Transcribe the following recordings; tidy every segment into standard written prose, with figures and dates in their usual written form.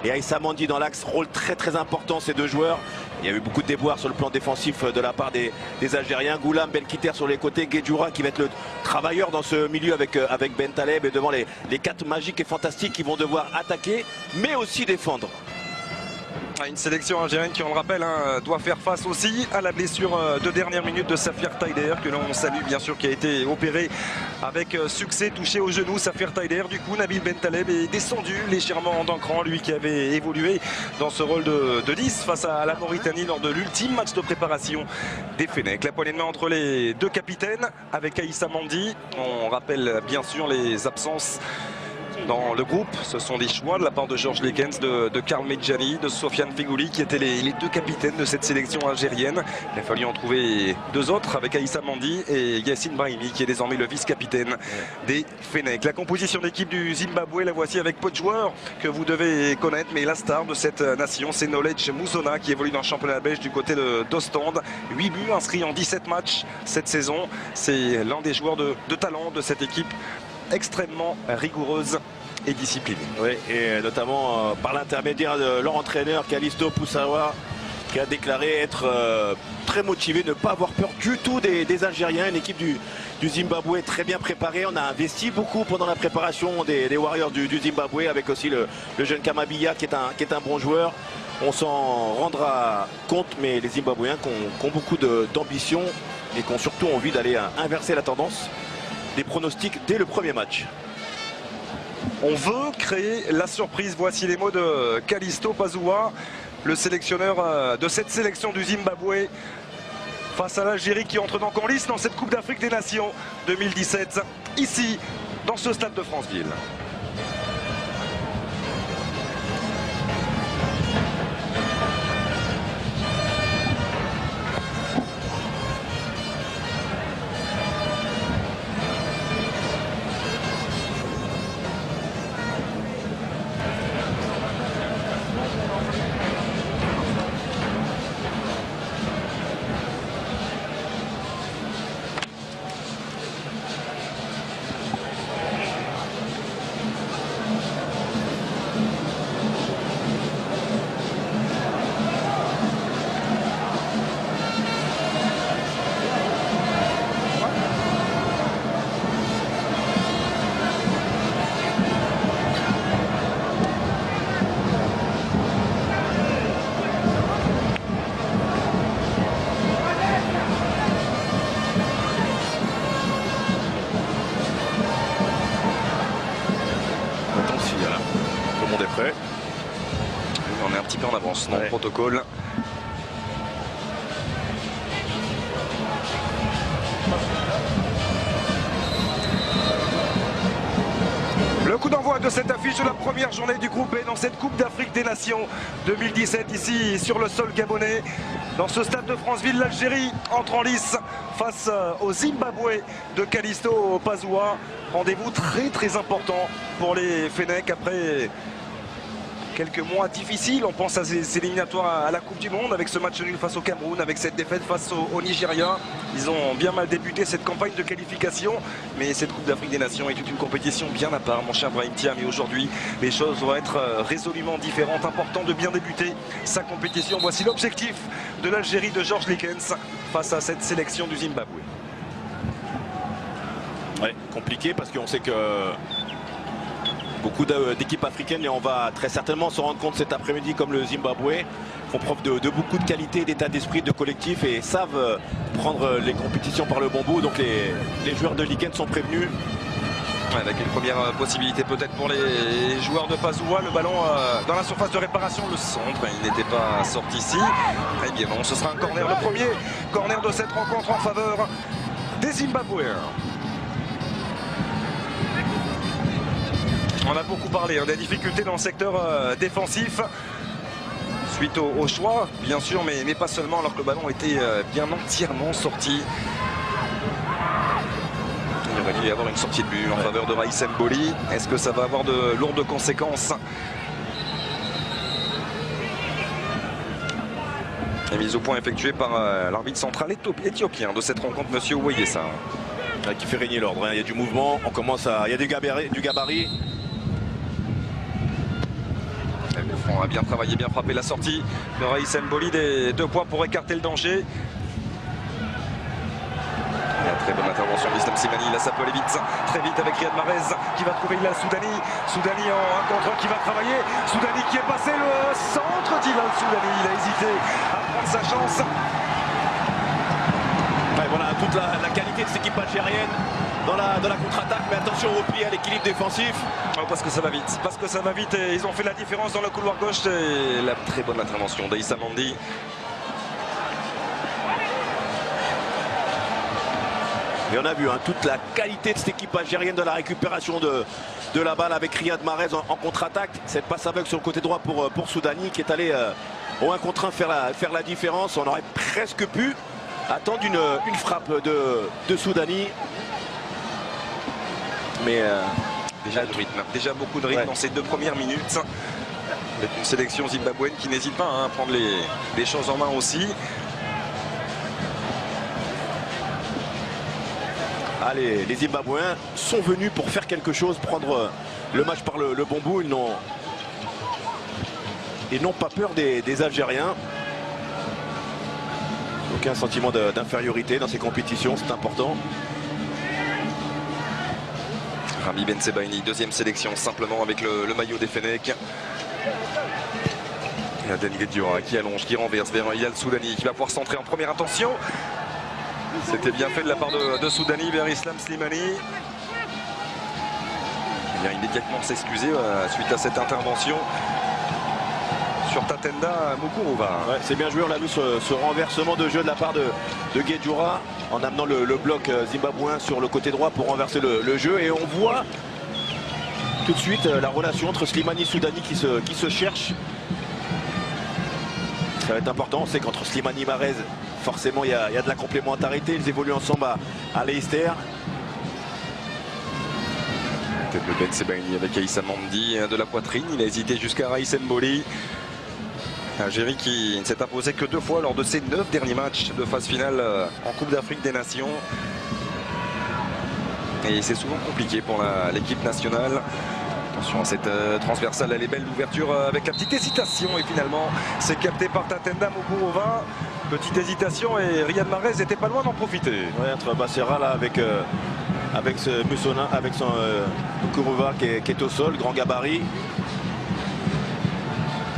et Aïssa Mandi dans l'axe. Rôle très important ces deux joueurs. Il y a eu beaucoup de déboires sur le plan défensif de la part des Algériens. Goulam, Belkiter sur les côtés, Guedjoura qui va être le travailleur dans ce milieu avec Bentaleb et devant les 4 magiques et fantastiques qui vont devoir attaquer mais aussi défendre. Une sélection algérienne qui, on le rappelle, doit faire face aussi à la blessure de dernière minute de Safir Taider, que l'on salue bien sûr, qui a été opéré avec succès, touché au genou. Safir Taider, du coup, Nabil Bentaleb est descendu légèrement d'un cran, lui qui avait évolué dans ce rôle de 10 face à la Mauritanie lors de l'ultime match de préparation des Fennecs. La poignée de main entre les deux capitaines avec Aïssa Mandi. On rappelle bien sûr les absences dans le groupe. Ce sont des choix de la part de Georges Lekens, de Karl Medjani, de Sofiane Feghouli qui étaient les deux capitaines de cette sélection algérienne. Il a fallu en trouver 2 autres avec Aïssa Mandi et Yassine Brahimi qui est désormais le vice-capitaine des Fennecs. La composition d'équipe du Zimbabwe, la voici avec peu de joueurs que vous devez connaître, mais la star de cette nation, c'est Knowledge Mouzona qui évolue dans le championnat belge du côté d'Ostende. 8 buts inscrits en 17 matchs cette saison. C'est l'un des joueurs de talent de cette équipe extrêmement rigoureuse et disciplinée. Oui, et notamment par l'intermédiaire de leur entraîneur Callisto Poussawa, qui a déclaré être très motivé, ne pas avoir peur du tout des Algériens. Une équipe du Zimbabwe très bien préparée. On a investi beaucoup pendant la préparation des Warriors du Zimbabwe, avec aussi le jeune Kamabia qui est un bon joueur. On s'en rendra compte, mais les Zimbabwéens qui ont beaucoup d'ambition et qui ont surtout envie d'aller inverser la tendance des pronostics dès le premier match. On veut créer la surprise. Voici les mots de Callisto Pazoua, le sélectionneur de cette sélection du Zimbabwe, face à l'Algérie qui entre donc en lice dans cette Coupe d'Afrique des Nations 2017, ici, dans ce stade de Franceville. On est un petit peu en avance dans le protocole. Le coup d'envoi de cette affiche de la première journée du groupe B dans cette Coupe d'Afrique des Nations 2017, ici sur le sol gabonais. Dans ce stade de Franceville, l'Algérie entre en lice face au Zimbabwe de Callisto Pazoua. Rendez-vous très important pour les Fennecs après quelques mois difficiles. On pense à ces éliminatoires à la Coupe du Monde, avec ce match nul face au Cameroun, avec cette défaite face au Nigeria. Ils ont bien mal débuté cette campagne de qualification, mais cette Coupe d'Afrique des Nations est toute une compétition bien à part, mon cher Brahim Thiam. Et aujourd'hui, les choses vont être résolument différentes. Important de bien débuter sa compétition. Voici l'objectif de l'Algérie de Georges Lekens face à cette sélection du Zimbabwe. Ouais, compliqué parce qu'on sait que beaucoup d'équipes africaines, et on va très certainement se rendre compte cet après-midi, comme le Zimbabwe, font preuve de beaucoup de qualité, d'état d'esprit, de collectif et savent prendre les compétitions par le bon bout. Donc les joueurs de Lekens sont prévenus. Avec une première possibilité peut-être pour les joueurs de Pazoua. Le ballon dans la surface de réparation, le centre, il n'était pas sorti ici. Très bien, bon, ce sera un corner, le premier corner de cette rencontre en faveur des Zimbabwéens. On a beaucoup parlé des difficultés dans le secteur défensif suite au choix, bien sûr, mais pas seulement, alors que le ballon était bien entièrement sorti. Il aurait dû y avoir une sortie de but en faveur de Raïs Mboli. Est-ce que ça va avoir de lourdes conséquences? La mise au point effectuée par l'arbitre central éthiopien de cette rencontre, monsieur Ouayessa. Qui fait régner l'ordre. Il y a du mouvement, il y a du gabarit. a bien travaillé, bien frappé la sortie de Raïs Mboli, des 2 points pour écarter le danger. Très bonne intervention d'Islam Slimani, là ça peut aller vite, très vite avec Riyad Mahrez qui va trouver Hilal Soudani. Soudani en 1 contre 1 qui va travailler. Soudani qui est passé le centre d'Hilal Soudani, il a hésité à prendre sa chance. Ouais, voilà toute la qualité de cette équipe algérienne dans la contre-attaque, mais attention au repli à l'équilibre défensif. Oh, parce que ça va vite, et ils ont fait la différence dans le couloir gauche. Et la très bonne intervention d'Aïssa Mandi. Et on a vu toute la qualité de cette équipe algérienne de la récupération de la balle avec Riyad Mahrez en contre-attaque. Cette passe aveugle sur le côté droit pour Soudani qui est allé au 1 contre 1 faire la différence. On aurait presque pu attendre une frappe de Soudani. Mais déjà beaucoup de rythme dans ces 2 premières minutes. Avec une sélection zimbabwéenne qui n'hésite pas à prendre les choses en main aussi. Allez, les Zimbabwéens sont venus pour faire quelque chose, prendre le match par le bon bout. Ils n'ont pas peur des Algériens. Aucun sentiment d'infériorité dans ces compétitions, c'est important. Rami Bensebaini, 2e sélection simplement avec le maillot des Fennecs. Et Aden Guedioura qui allonge, qui renverse vers Hilal Soudani qui va pouvoir centrer en première intention. C'était bien fait de la part de Soudani vers Islam Slimani. Il vient immédiatement s'excuser suite à cette intervention sur Tatenda Mukurova. Ouais, c'est bien joué, on a vu ce renversement de jeu de la part de Guedioura en amenant le bloc zimbabwéen sur le côté droit pour renverser le jeu. Et on voit tout de suite la relation entre Slimani et Soudani qui se cherche. Ça va être important, on sait qu'entre Slimani et Mahrez, forcément il y a de la complémentarité, ils évoluent ensemble à Leicester. Peut-être le Bensebaini avec Aïssa Mandi de la poitrine, il a hésité jusqu'à Raïs Mboli. Algérie qui ne s'est imposé que 2 fois lors de ses 9 derniers matchs de phase finale en Coupe d'Afrique des Nations. Et c'est souvent compliqué pour l'équipe nationale. Attention à cette transversale, elle est belle, l'ouverture avec la petite hésitation et finalement c'est capté par Tatenda Mukurova. Petite hésitation et Riyad Mahrez n'était pas loin d'en profiter. Ouais, entre Bassera là avec ce Mussona, avec son Mukurova qui est au sol, grand gabarit.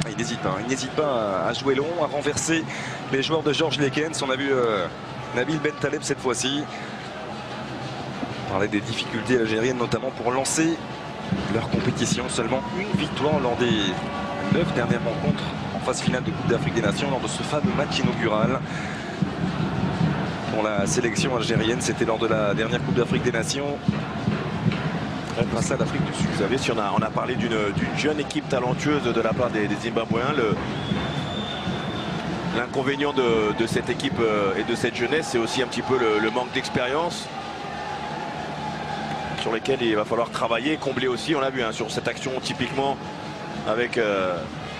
Il n'hésite pas à jouer long, à renverser les joueurs de Georges Lekens. On a vu Nabil Bentaleb cette fois-ci. On parlait des difficultés algériennes notamment pour lancer leur compétition. Seulement une victoire lors des 9 dernières rencontres en phase finale de Coupe d'Afrique des Nations lors de ce fameux match inaugural. Pour la sélection algérienne, c'était lors de la dernière Coupe d'Afrique des Nations. Face à l'Afrique du Sud. Vous savez, si on a parlé d'une jeune équipe talentueuse de la part des Zimbabwéens, l'inconvénient de cette équipe et de cette jeunesse, c'est aussi un petit peu le manque d'expérience sur lesquels il va falloir travailler, combler aussi. On l'a vu sur cette action typiquement avec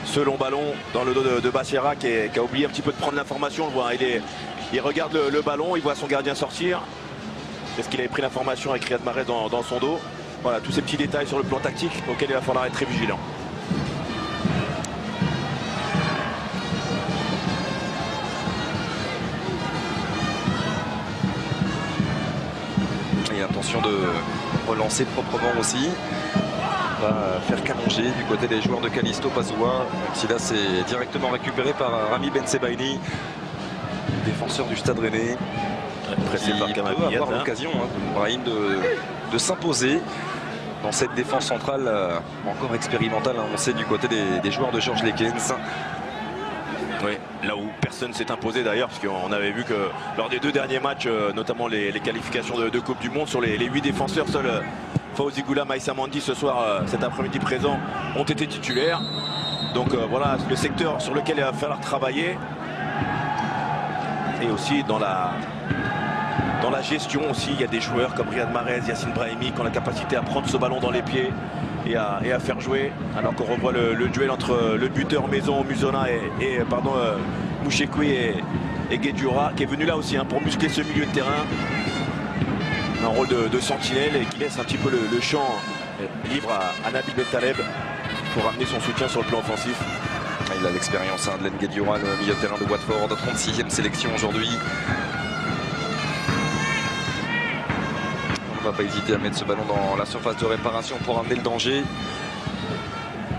ce long ballon dans le dos de Bassera qui a oublié un petit peu de prendre l'information. On le voit, il regarde le ballon, il voit son gardien sortir. Est-ce qu'il avait pris l'information avec Riyad Mahrez dans son dos? Voilà, tous ces petits détails sur le plan tactique auxquels il va falloir être très vigilant. Et attention de relancer proprement aussi. On va faire qu'allonger du côté des joueurs de Callisto Pazoua. Même si là c'est directement récupéré par Rami Bensebaini, défenseur du Stade Rennais. Qui peut avoir l'occasion pour Brahim de s'imposer dans cette défense centrale encore expérimentale, on sait, du côté des joueurs de Georges Lekens. Oui, là où personne s'est imposé d'ailleurs, parce qu'on avait vu que lors des 2 derniers matchs, notamment les qualifications de Coupe du Monde, sur les 8 défenseurs, seuls Fawzi Goulam, Aïssa Mandi ce soir, cet après-midi présent, ont été titulaires. Donc voilà le secteur sur lequel il va falloir travailler. Et aussi dans la gestion aussi, il y a des joueurs comme Riyad Mahrez, Yassine Brahimi qui ont la capacité à prendre ce ballon dans les pieds et à faire jouer. Alors qu'on revoit le duel entre le buteur maison Musona et Mouchekwi et Guedioura qui est venu là aussi pour muscler ce milieu de terrain. Un rôle de sentinelle et qui laisse un petit peu le champ libre à Nabil Bentaleb pour amener son soutien sur le plan offensif. Il a l'expérience de Len Guedioura, le milieu de terrain de Watford, 36e sélection aujourd'hui. On ne va pas hésiter à mettre ce ballon dans la surface de réparation pour amener le danger.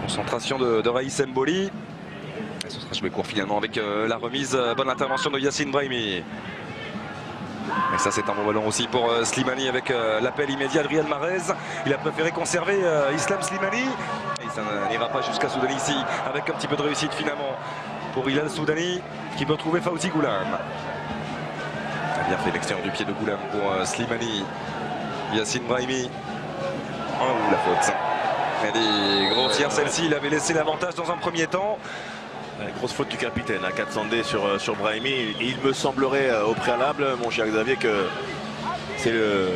Concentration de Raïs Mboli. Et ce sera joué court finalement avec la remise. Bonne intervention de Yacine Brahimi. Et ça c'est un bon ballon aussi pour Slimani avec l'appel immédiat de Riyad Mahrez. Il a préféré conserver Islam Slimani. Et ça n'ira pas jusqu'à Soudani ici avec un petit peu de réussite finalement pour Hilal Soudani qui peut trouver Fawzi Goulam. Il a bien fait l'extérieur du pied de Goulam pour Slimani. Yacine Brahimi. Oh la faute. Elle est grossière celle-ci, il avait laissé l'avantage dans un premier temps. Grosse faute du capitaine, 400D sur Brahimi. Et il me semblerait au préalable, mon cher Xavier, que c'est le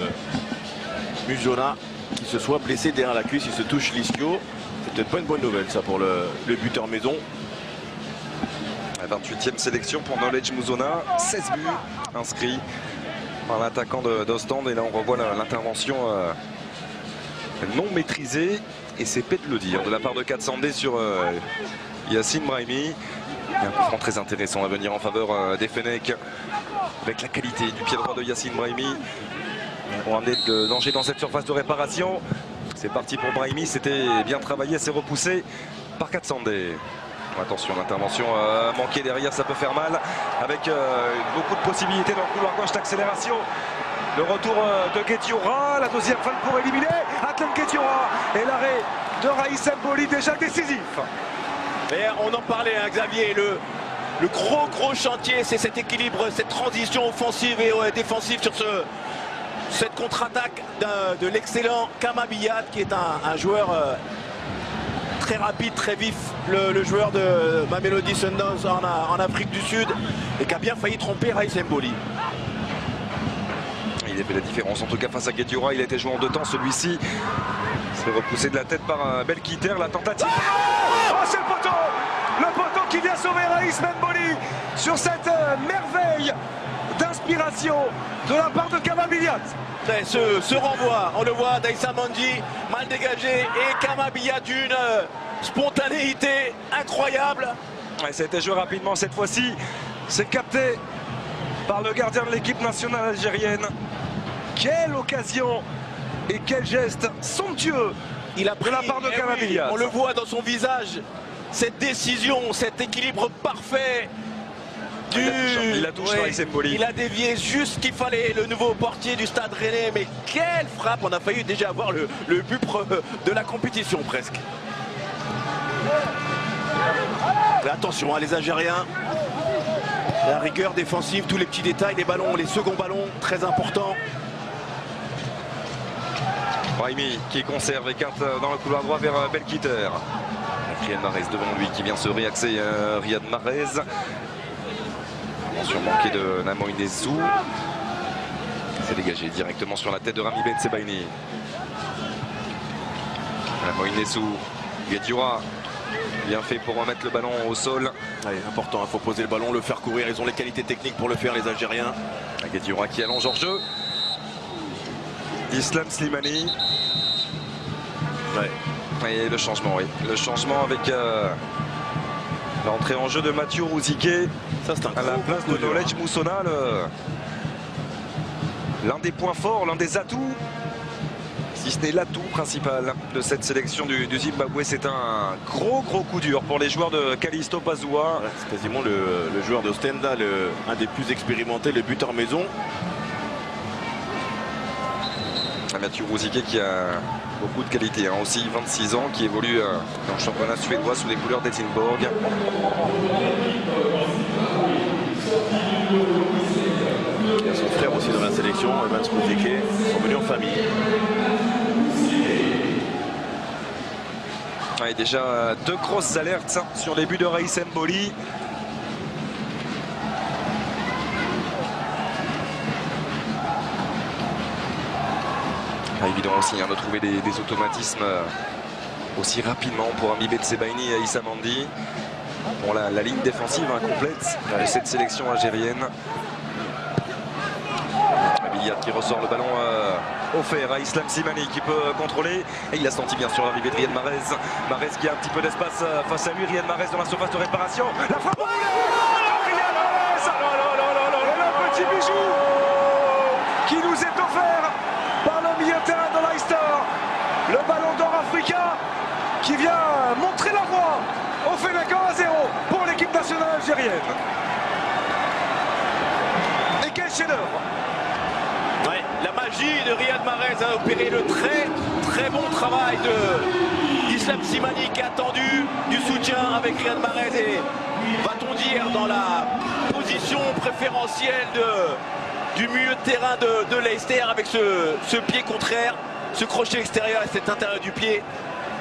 Muzona qui se soit blessé derrière la cuisse, il se touche l'ischio. C'est peut-être pas une bonne nouvelle ça pour le buteur maison. La 28e sélection pour Knowledge Muzona, 16 buts inscrits par l'attaquant d'Ostende. Et là on revoit l'intervention non maîtrisée, et c'est peu de le dire, de la part de 400D sur Yacine Brahimi. Il y a un coup franc très intéressant à venir en faveur des Fennecs avec la qualité du pied droit de Yacine Brahimi pour amener le danger dans cette surface de réparation. C'est parti pour Brahimi, c'était bien travaillé, c'est repoussé par 400D. Attention, l'intervention manquée derrière, ça peut faire mal avec beaucoup de possibilités dans le couloir gauche d'accélération. Le retour de Guedioura, la deuxième fin pour éliminer Atlan Guedioura et l'arrêt de Raïs Mboli déjà décisif. Mais on en parlait, hein, Xavier, le gros chantier, c'est cet équilibre, cette transition offensive et défensive sur cette contre-attaque de l'excellent Kamabiyat, qui est un joueur très rapide, très vif, le joueur de Mamelodi Sundowns en Afrique du Sud, et qui a bien failli tromper Raïs Mboli. Il a fait la différence en tout cas face à Guedioura. Il a été joué en deux temps, celui-ci s'est repoussé de la tête par Belkiter. La tentative, oh c'est le poteau qui vient sauver Raïs Mboli sur cette merveille d'inspiration de la part de Kamabiyat. Ce renvoi, on le voit, Daïssa Mandi mal dégagé et Kamabiyat d'une spontanéité incroyable. Ouais, ça a été joué rapidement cette fois-ci, c'est capté par le gardien de l'équipe nationale algérienne. Quelle occasion et quel geste somptueux il a pris, de la part de Kamabiyat. Oui, on le voit dans son visage, cette décision, cet équilibre parfait. Il a touché Raïs Mboli. Il a dévié juste ce qu'il fallait, le nouveau portier du Stade Rennais. Mais quelle frappe! On a failli déjà avoir le but de la compétition presque. Mais attention, hein, les Algériens, la rigueur défensive, tous les petits détails, les ballons, les seconds ballons, très importants. Brahimi qui conserve, écarte dans le couloir droit vers Belkiter. Riyad Mahrez devant lui qui vient se réaxer. Riyad Mahrez. Attention manquée de Namo Inezou. C'est dégagé directement sur la tête de Rami Ben Sebaini. Namo Inezou. Guedioura. Bien fait pour remettre le ballon au sol. Allez, important, il faut poser le ballon, le faire courir. Ils ont les qualités techniques pour le faire, les Algériens. Guedioura qui allonge hors jeu. Islam Slimani. Ouais. Et le changement, oui. Le changement avec l'entrée en jeu de Mathieu Rouziquet à la place de Knowledge Muzona. L'un des points forts, l'un des atouts, si ce n'est l'atout principal de cette sélection du Zimbabwe. C'est un gros coup dur pour les joueurs de Callisto Pazua. Ouais, c'est quasiment le joueur d'Ostenda, un des plus expérimentés, le buteur maison. Mathieu Rouziquet qui a beaucoup de qualité, hein, aussi 26 ans, qui évolue dans le championnat suédois sous les couleurs d'Helsingborg. Il y a son frère aussi dans la sélection, Evans Rouziquet, sont venus en famille. Ouais, déjà deux grosses alertes sur les buts de Raïs Mboli. Évident aussi hein, de trouver des automatismes aussi rapidement pour Rami Ben Sebaini et Issa Mandi. Pour la ligne défensive incomplète de cette sélection algérienne. Billiat qui ressort le ballon offert à Islam Slimani qui peut contrôler. Et il a senti bien sûr l'arrivée de Riyad Mahrez. Mahrez qui a un petit peu d'espace face à lui. Riyad Mahrez dans la surface de réparation. La frappe. Riyad Mahrez. Le petit bijou qui nous est offert par le milieu de terrain de Leicester. Le ballon d'or africain qui vient montrer la voie. On fait d'accord à 0 pour l'équipe nationale algérienne. Et quel chef-d'œuvre! Ouais, la magie de Riyad Mahrez a opéré le très bon travail d'Islam Slimani qui a attendu du soutien avec Riyad Mahrez et, va-t-on dire, dans la position préférentielle du milieu de terrain de Leicester avec ce pied contraire, ce crochet extérieur et cet intérieur du pied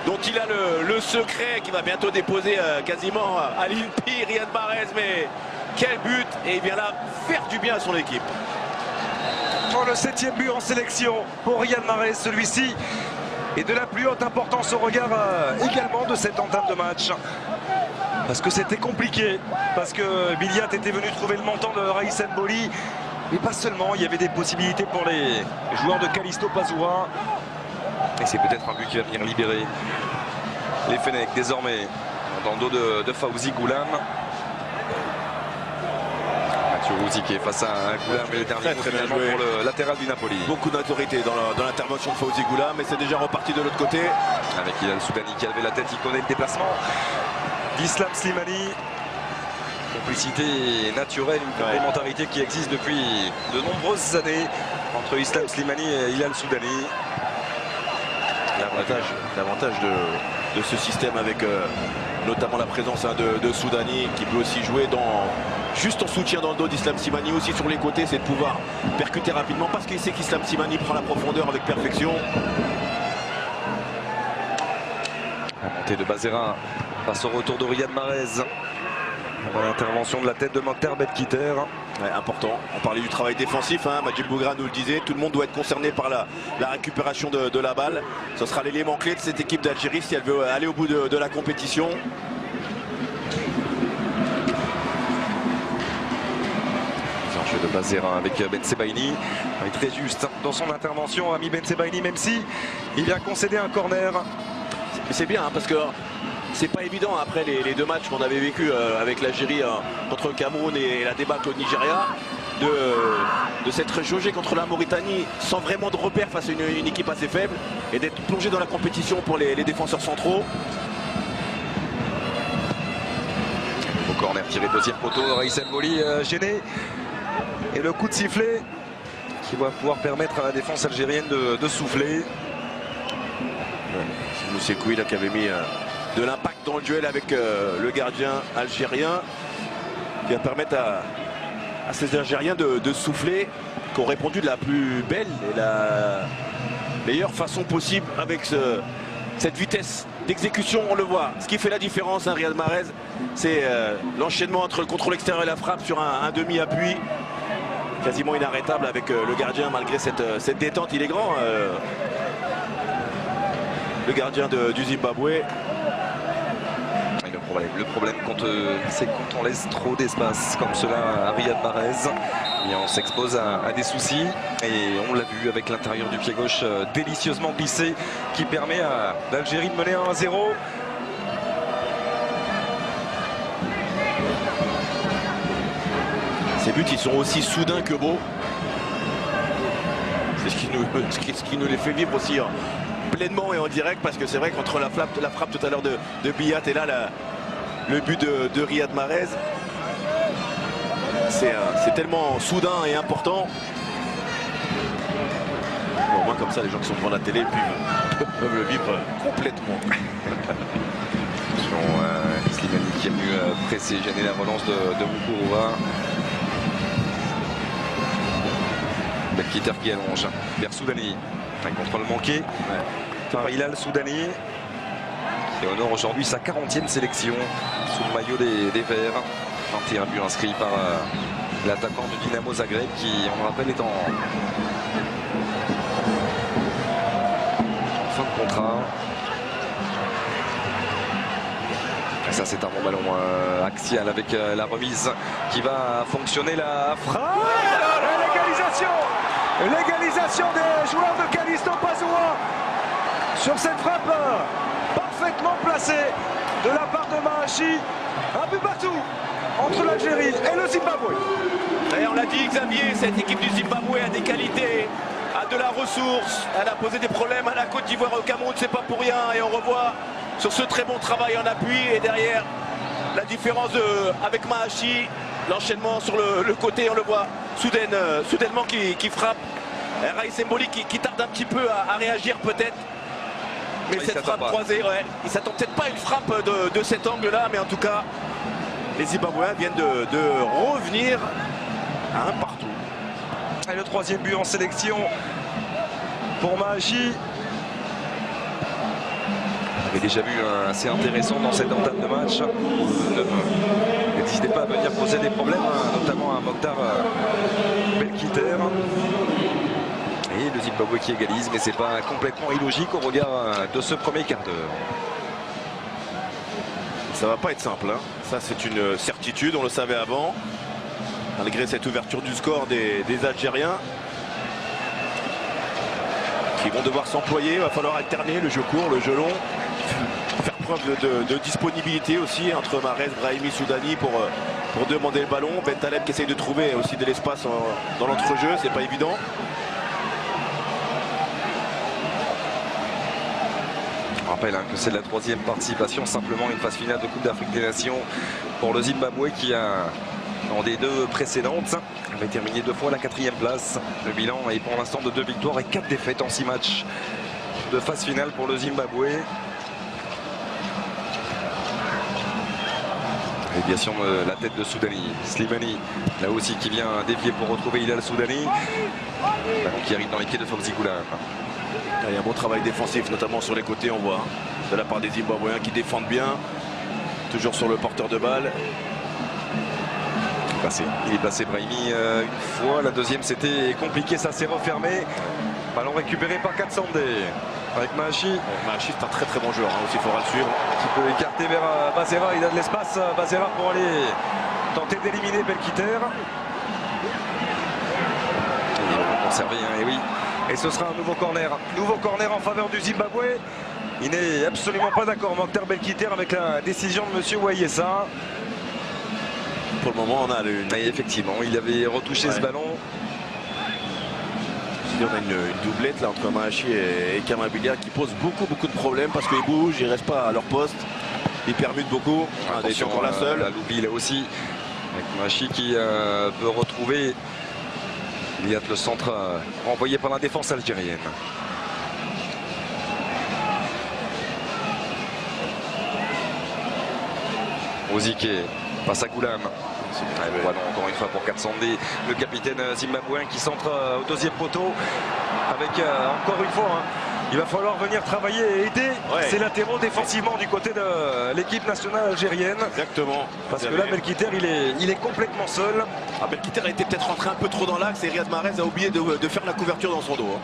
dont il a le secret qui va bientôt déposer quasiment à l'INPI Riyad Mahrez. Mais quel but! Et il vient là faire du bien à son équipe. Le 7e but en sélection pour Riyad Mahrez, celui-ci est de la plus haute importance au regard également de cette entame de match. Parce que c'était compliqué, parce que Billiat était venu trouver le montant de Raïs Mboli. Mais pas seulement, il y avait des possibilités pour les joueurs de Callisto Pazoura. Et c'est peut-être un but qui va venir libérer les Fennecs désormais dans le dos de Fawzi Goulam. Mathieu Rouzi qui est face à un Goulam et le dernier Très bien joué pour le latéral du Napoli. Beaucoup d'autorité dans l'intervention de Fawzi Goulam, mais c'est déjà reparti de l'autre côté. Avec Hilal Soudani qui a levé la tête, il connaît le déplacement d'Islam Slimani. Complicité naturelle, une complémentarité qui existe depuis de nombreuses années entre Islam Slimani et Hilal Soudani. L'avantage de ce système avec notamment la présence de Soudani qui peut aussi jouer juste en soutien dans le dos d'Islam Slimani, aussi sur les côtés, c'est de pouvoir percuter rapidement parce qu'il sait qu'Islam Slimani prend la profondeur avec perfection. La montée de Bazera passe au retour de Riyad Mahrez. L'intervention de la tête de Mokhtar Belkiter. Ouais, important. On parlait du travail défensif, hein. Majid Bougra nous le disait, tout le monde doit être concerné par la récupération de la balle. Ce sera l'élément clé de cette équipe d'Algérie si elle veut aller au bout de la compétition. Jeu de Bazera avec Ben Sebaini. Il est très juste dans son intervention, ami Ben Sebaini, même si il vient concéder un corner. C'est bien hein, parce que c'est pas évident après les deux matchs qu'on avait vécu avec l'Algérie contre le Cameroun et la débâcle au Nigeria de s'être jaugé contre la Mauritanie sans vraiment de repères face à une équipe assez faible et d'être plongé dans la compétition pour les défenseurs centraux. Au corner tiré deuxième poteau, Raïs Mboli gêné. Et le coup de sifflet qui va pouvoir permettre à la défense algérienne de souffler. C'est Moussé Kouila qui avait mis de l'impact dans le duel avec le gardien algérien qui va permettre à ces Algériens de souffler, qui ont répondu de la plus belle et la meilleure façon possible avec cette vitesse d'exécution. On le voit, ce qui fait la différence, hein, Riyad Mahrez, c'est l'enchaînement entre le contrôle extérieur et la frappe sur un demi-appui quasiment inarrêtable avec le gardien malgré cette détente. Il est grand, le gardien du Zimbabwe. Le problème c'est quand on laisse trop d'espace comme cela à Riyad Mahrez, et on s'expose à des soucis. Et on l'a vu avec l'intérieur du pied gauche délicieusement glissé qui permet à l'Algérie de mener 1-0. Ces buts, ils sont aussi soudains que beaux. C'est ce qui nous les fait vivre aussi pleinement et en direct, parce que c'est vrai qu'entre la frappe tout à l'heure de Billiat et là le but de Riyad Mahrez, c'est tellement soudain et important. Bon, au moins comme ça, les gens qui sont devant la télé peuvent le vivre complètement. Slimani qui est venu presser, gêner la relance de Moukourova. Belkiter qui allonge vers Soudani. Un contrôle manqué par Hilal Soudani qui honore aujourd'hui sa 40e sélection sous le maillot des Verts. 21 buts inscrits par l'attaquant du Dynamo Zagreb qui, on le rappelle, est en fin de contrat. Et ça, c'est un bon ballon axial avec la remise qui va fonctionner. La frappe, l'égalisation L'égalisation des joueurs de Callisto Pazoua sur cette frappe parfaitement placée de la part de Mahachi. Un but partout entre l'Algérie et le Zimbabwe. Et on l'a dit, Xavier, cette équipe du Zimbabwe a des qualités, a de la ressource. Elle a posé des problèmes à la Côte d'Ivoire et au Cameroun, c'est pas pour rien. Et on revoit sur ce très bon travail en appui. Et derrière, la différence avec Mahachi, l'enchaînement sur le côté, on le voit soudainement qui frappe. Raïs Mboli qui tarde un petit peu à réagir peut-être. Mais cette frappe croisée, ouais, il s'attend peut-être pas à une frappe de cet angle-là, mais en tout cas, les Zimbabwéens viennent de revenir à un partout. Et le troisième but en sélection pour Mahachi. On avait déjà vu un assez intéressant dans cette entame de match. N'hésitez pas à venir poser des problèmes, notamment à Mokhtar Belkiter. Et le Zimbabwe qui égalise, mais c'est pas complètement illogique au regard de ce premier quart d'heure. Ça va pas être simple, hein. Ça c'est une certitude, on le savait avant. Malgré cette ouverture du score des Algériens qui vont devoir s'employer, il va falloir alterner le jeu court, le jeu long, faire preuve de disponibilité aussi entre Mahrez, Brahimi, Soudani pour demander le ballon. Bentaleb qui essaye de trouver aussi de l'espace dans l'entrejeu, c'est pas évident. Je rappelle que c'est la troisième participation, simplement une phase finale de Coupe d'Afrique des Nations pour le Zimbabwe qui a, dans des deux précédentes, avait terminé 2 fois à la 4e place. Le bilan est pour l'instant de 2 victoires et 4 défaites en 6 matchs de phase finale pour le Zimbabwe. Déviation de la tête de Soudani. Slimani, là aussi qui vient dévier pour retrouver Hilal Soudani. Ballon qui arrive dans les pieds de Fawzi Goulam. Il y a un bon travail défensif, notamment sur les côtés, on voit, de la part des Zimbabwéens qui défendent bien. Toujours sur le porteur de balle. Il est passé Brahimi une fois. La deuxième, c'était compliqué, ça s'est refermé. Ballon récupéré par Katsande avec Mahachi. Mahachi, c'est un très très bon joueur, hein, aussi il faudra le suivre. Qui peut écarter vers Bazera, il a de l'espace. Bazera pour aller tenter d'éliminer Belkiter. Il va conserver, hein, et oui. Et ce sera un nouveau corner. Nouveau corner en faveur du Zimbabwe. Il n'est absolument pas d'accord, Mokhtar Belkiter, avec la décision de M. Wayesa. Pour le moment, on a une... Et effectivement, il avait retouché ce ballon. On a une doublette là entre Mahachi et Kamabilia qui pose beaucoup de problèmes parce qu'ils bougent, ils restent pas à leur poste. Ils permutent beaucoup. Attention, encore la seule. La Loubi là aussi. Avec Mahachi qui peut retrouver. Il y a le centre envoyé par la défense algérienne. Ozike passe à Goulam. Voilà, encore une fois pour Katsande, le capitaine zimbabwéen qui centre au deuxième poteau. Avec encore une fois, il va falloir venir travailler et aider ces latéraux défensivement du côté de l'équipe nationale algérienne. Exactement. Parce que là, Belkiter, il est complètement seul. Belkiter a été peut-être rentré un peu trop dans l'axe et Riyad Mahrez a oublié de faire la couverture dans son dos.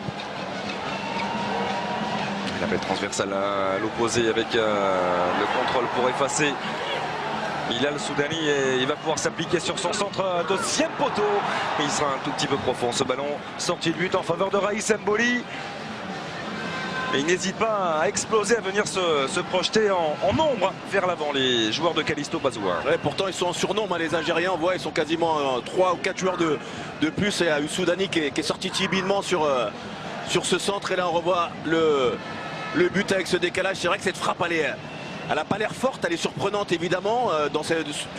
Il appelle transversale à l'opposé avec le contrôle pour effacer Hilal Soudani, et il va pouvoir s'appliquer sur son centre, deuxième poteau, mais il sera un tout petit peu profond ce ballon. Sortie de but en faveur de Raïs Mboli. Et il n'hésite pas à exploser, à venir se projeter en nombre vers l'avant, les joueurs de Callisto Pazoua. Ouais, pourtant ils sont en surnombre, les Algériens, on voit, ils sont quasiment 3 ou 4 joueurs de plus. Et il y a eu Soudani qui est sorti timidement sur ce centre, et là on revoit le but avec ce décalage. C'est vrai que cette frappe, elle n'a pas l'air forte, elle est surprenante évidemment,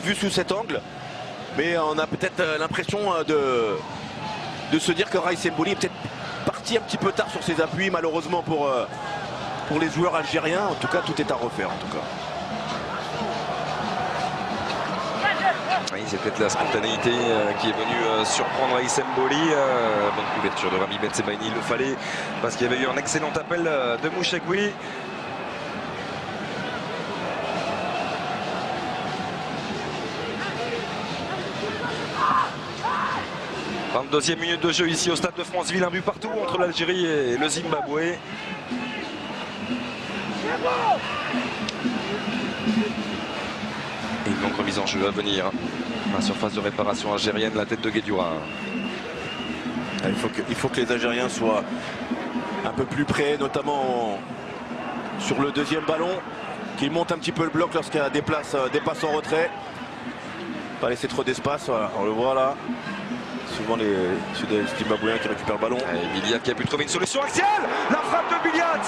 vue sous cet angle. Mais on a peut-être l'impression de se dire que Raïs Mboli est peut-être parti un petit peu tard sur ses appuis, malheureusement pour les joueurs algériens. En tout cas, tout est à refaire en tout cas. Oui, c'est peut-être la spontanéité qui est venue surprendre Raïs Mboli. Bonne couverture de Rami Ben Sebaini, il le fallait, parce qu'il y avait eu un excellent appel de Mouchekwi. 22e minute de jeu ici au Stade de Franceville, un but partout entre l'Algérie et le Zimbabwe. Et une longue remise en jeu à venir. La surface de réparation algérienne, la tête de Guedioura. Il faut que les Algériens soient un peu plus près, notamment sur le deuxième ballon, qu'ils montent un petit peu le bloc lorsqu'il y a des passes en retrait. Pas laisser trop d'espace, voilà, on le voit là. Souvent les Zimbabwéens qui récupèrent le ballon. Et Biliad qui a pu trouver une solution axiale. La frappe de Biliad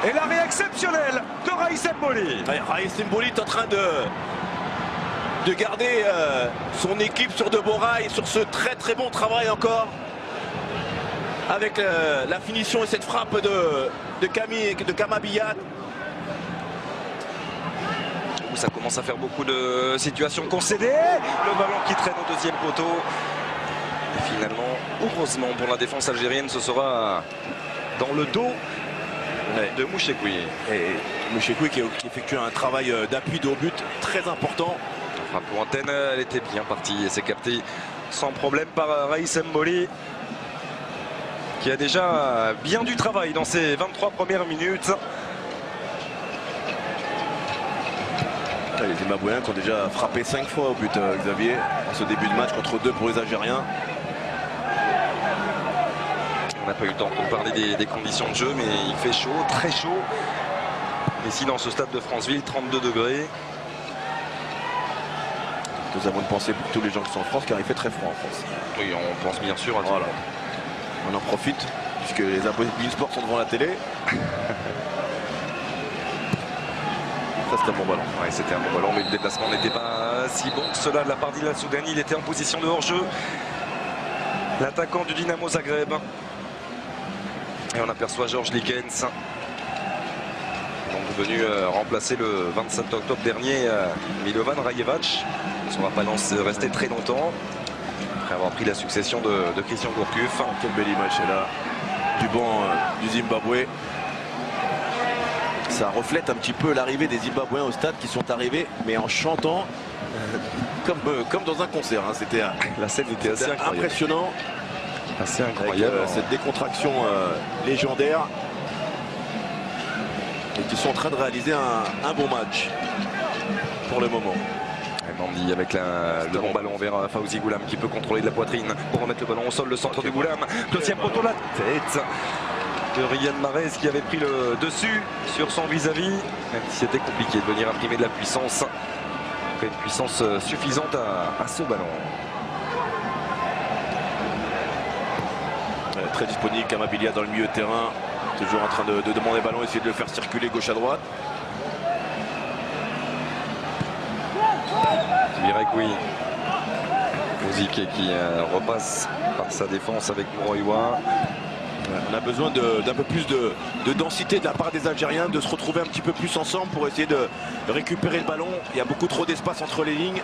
et l'arrêt exceptionnel de Raïs Mboli. Raïs Mboli est en train de garder son équipe sur de bons rails, sur ce très bon travail encore. Avec la finition et cette frappe de Kama Biliad. Ça commence à faire beaucoup de situations concédées. Le ballon qui traîne au deuxième poteau. Et finalement, heureusement pour la défense algérienne, ce sera dans le dos de Mouchekoui. Et Mouchekoui qui effectue un travail d'appui de haut but très important. Enfin, pour antenne, elle était bien partie et c'est capté sans problème par Raïs Mboli, qui a déjà bien du travail dans ses 23 premières minutes. Les Zimbabwéens qui ont déjà frappé 5 fois au but, Xavier, en ce début de match contre 2 pour les Algériens. On n'a pas eu le temps de parler des conditions de jeu, mais il fait chaud, très chaud. Ici dans ce stade de Franceville, 32 degrés. Nous avons une pensée pour tous les gens qui sont en France, car il fait très froid en France. Oui, on pense bien sûr à tout. Voilà. On en profite, puisque les abonnés de Beansport sont devant la télé. Ça, c'était un bon ballon. Ouais, c'était un bon ballon, mais le déplacement n'était pas si bon que cela de la part d'Hilal Soudani. Il était en position de hors-jeu. L'attaquant du Dynamo Zagreb. Et on aperçoit Georges Likens, donc venu remplacer le 27 octobre dernier Milovan Rajevac. On ne va pas rester très longtemps après avoir pris la succession de Christian Gourcuff. Quelle belle image est là du banc du Zimbabwe. Ça reflète un petit peu l'arrivée des Zimbabwéens au stade, qui sont arrivés mais en chantant comme dans un concert. Hein. C'était la scène était assez impressionnant. Assez incroyable. Avec, cette décontraction légendaire. Et qui sont en train de réaliser un bon match pour le moment. Et Mandi avec le bon ballon vers Fawzi Goulam qui peut contrôler de la poitrine pour remettre le ballon au sol, le centre du Goulam. Deuxième poteau, la tête de Riyad Mahrez qui avait pris le dessus sur son vis-à-vis. Même si c'était compliqué de venir imprimer de la puissance. Une puissance suffisante à ce ballon. Très disponible, Kama Biliad dans le milieu de terrain. Toujours en train de demander le ballon, essayer de le faire circuler gauche à droite. Je dirais que oui. Ouzike qui repasse par sa défense avec Mouroïwa. On a besoin d'un peu plus de densité de la part des Algériens, de se retrouver un petit peu plus ensemble pour essayer de récupérer le ballon. Il y a beaucoup trop d'espace entre les lignes.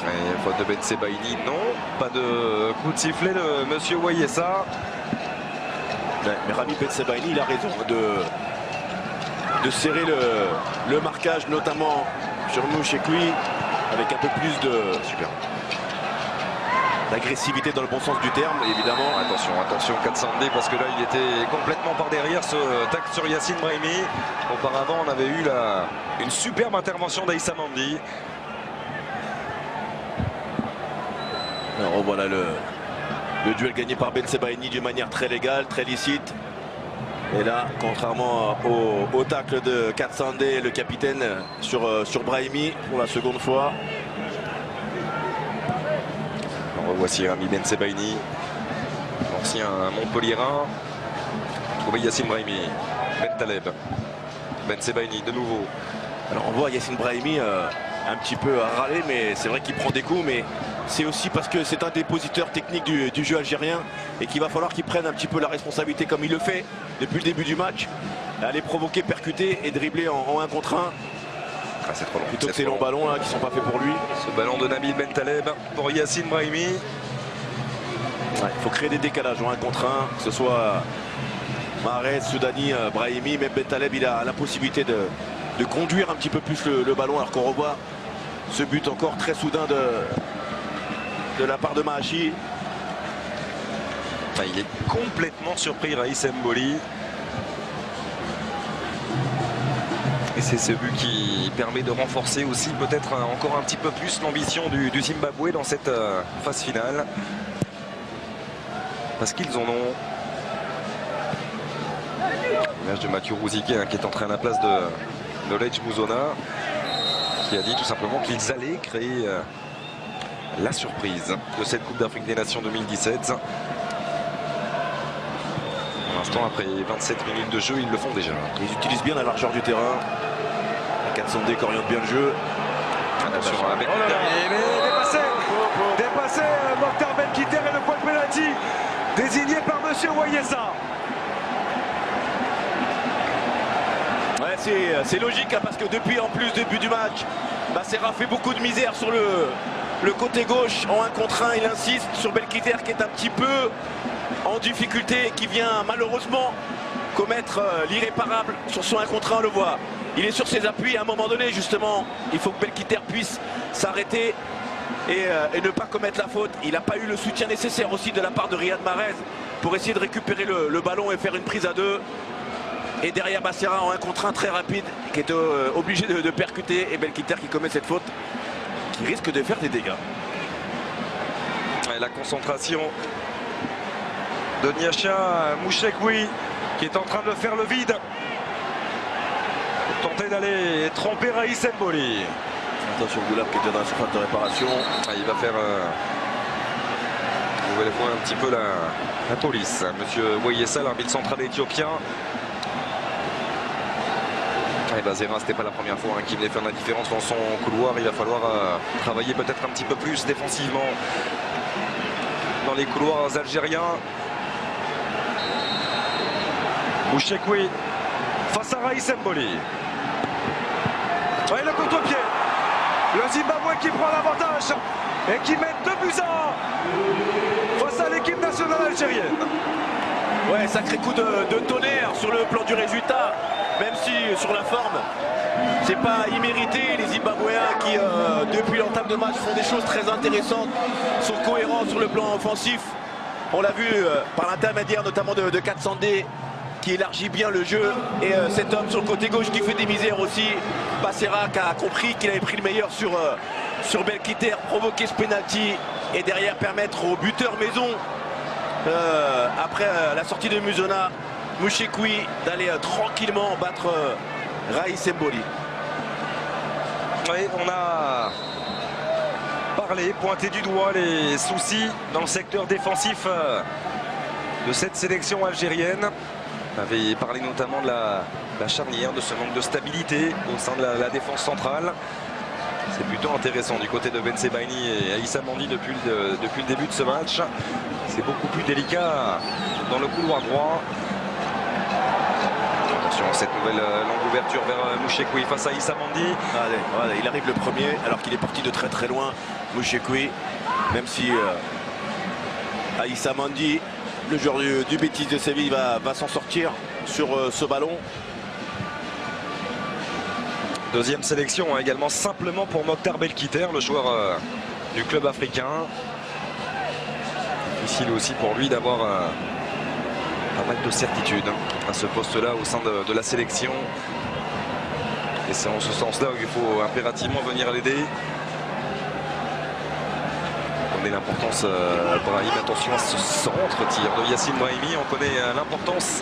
Et faute de Ben Sebaini, non. Pas de coup de sifflet de Monsieur Wayessa. Mais Rami Ben Sebaini, il a raison de serrer le marquage, notamment sur Mouchekoui, avec un peu plus d'agressivité dans le bon sens du terme, évidemment. Attention, Katsandé, parce que là, il était complètement par derrière ce tacle sur Yacine Brahimi. Auparavant, on avait eu une superbe intervention d'Aïssa Mandi. Alors voilà le duel gagné par Ben Sebaini d'une manière très légale, très licite. Et là, contrairement au tacle de Katsandé, le capitaine, sur Brahimi pour la seconde fois. Alors, voici Rami Ben Sebaini, l'ancien Montpellierin. Trouvé Yacine Brahimi, Ben Taleb, Ben Sebaini de nouveau. Alors on voit Yacine Brahimi un petit peu râler, mais c'est vrai qu'il prend des coups, mais c'est aussi parce que c'est un dépositeur technique du jeu algérien et qu'il va falloir qu'il prenne un petit peu la responsabilité comme il le fait depuis le début du match, aller provoquer, percuter et dribbler en 1 contre 1. Ah, c'est trop long. Plutôt que ces longs ballons là, qui ne sont pas faits pour lui. Ce ballon de Nabil Ben Taleb pour Yacine Brahimi. Il faut créer des décalages en 1 contre 1, que ce soit Mahrez, Soudani, Brahimi, même Ben Taleb, il a la possibilité de conduire un petit peu plus le ballon, alors qu'on revoit ce but encore très soudain de la part de Mahachi. Il est complètement surpris, Raïs Mboli. Et c'est ce but qui permet de renforcer aussi peut-être encore un petit peu plus l'ambition du Zimbabwe dans cette phase finale. parce qu'ils en ont. L'image de Mathieu Rouziquet qui est entré à la place de Knowledge Mouzona, qui a dit tout simplement qu'ils allaient créer la surprise de cette Coupe d'Afrique des Nations 2017. Pour l'instant, après 27 minutes de jeu, ils le font déjà. Ils utilisent bien la largeur du terrain. La 400D qui oriente bien le jeu. Attention à la dépassé Mokhtar Belkiter et le point de pénalty désigné par Monsieur Wayesa. Ouais, c'est logique hein, parce que depuis en plus début du match, Becerra fait beaucoup de misère sur le côté gauche en 1 contre 1. Il insiste sur Belkiter qui est un petit peu en difficulté, qui vient malheureusement commettre l'irréparable sur son 1 contre 1, on le voit. Il est sur ses appuis à un moment donné justement. Il faut que Belkiter puisse s'arrêter et ne pas commettre la faute. Il n'a pas eu le soutien nécessaire aussi de la part de Riyad Mahrez pour essayer de récupérer le ballon et faire une prise à 2. Et derrière Becerra en 1 contre 1 très rapide qui est obligé de percuter, et Belkiter qui commet cette faute qui risque de faire des dégâts. Et la concentration de Niacha Mouchekwi qui est en train de faire le vide pour tenter d'aller tromper Raïs Mboli. Attention Goulab qui était dans la surface de réparation. Il va faire une nouvelle fois un petit peu la police. Monsieur Wayesa, l'arbitre central éthiopien. Et Becerra, c'était pas la première fois qu'il venait faire la différence dans son couloir. Il va falloir travailler peut-être un petit peu plus défensivement dans les couloirs algériens. Mouchekwi face à Raïs Mboli. Le contre-pied. Le Zimbabwe qui prend l'avantage et qui met 2-1 face à l'équipe nationale algérienne. Ouais, sacré coup de tonnerre sur le plan du résultat, même si sur la forme, c'est pas immérité. Les Zimbabwéens qui, depuis l'entame de match, font des choses très intéressantes, sont cohérents sur le plan offensif. On l'a vu par l'intermédiaire notamment de 400D qui élargit bien le jeu, et cet homme sur le côté gauche qui fait des misères aussi. Becerra qui a compris qu'il avait pris le meilleur sur Belkiter, provoquer ce penalty et derrière permettre au buteur maison, après la sortie de Mouzona, Mouchekwi, d'aller tranquillement battre Raïs Mboli. Oui, on a parlé, pointé du doigt les soucis dans le secteur défensif de cette sélection algérienne. On avait parlé notamment de la charnière, de ce manque de stabilité au sein de la défense centrale. C'est plutôt intéressant du côté de Ben Sebaini et Aïssa Mandi depuis le début de ce match. C'est beaucoup plus délicat dans le couloir droit. Attention à cette nouvelle longue ouverture vers Mouchekwi face à Aïssa Mandi. Allez, il arrive le premier alors qu'il est parti de très très loin, Mouchekwi, même si Aïssa Mandi, le joueur du Betis de Séville, va s'en sortir sur ce ballon. Deuxième sélection également simplement pour Mokhtar Belkiter, le joueur du club africain. Difficile aussi pour lui d'avoir pas mal de certitude à ce poste-là au sein de la sélection. Et c'est en ce sens-là qu'il faut impérativement venir l'aider. On connaît l'importance, Brahim, attention à ce centre-tir de Yassine Brahimi. On connaît l'importance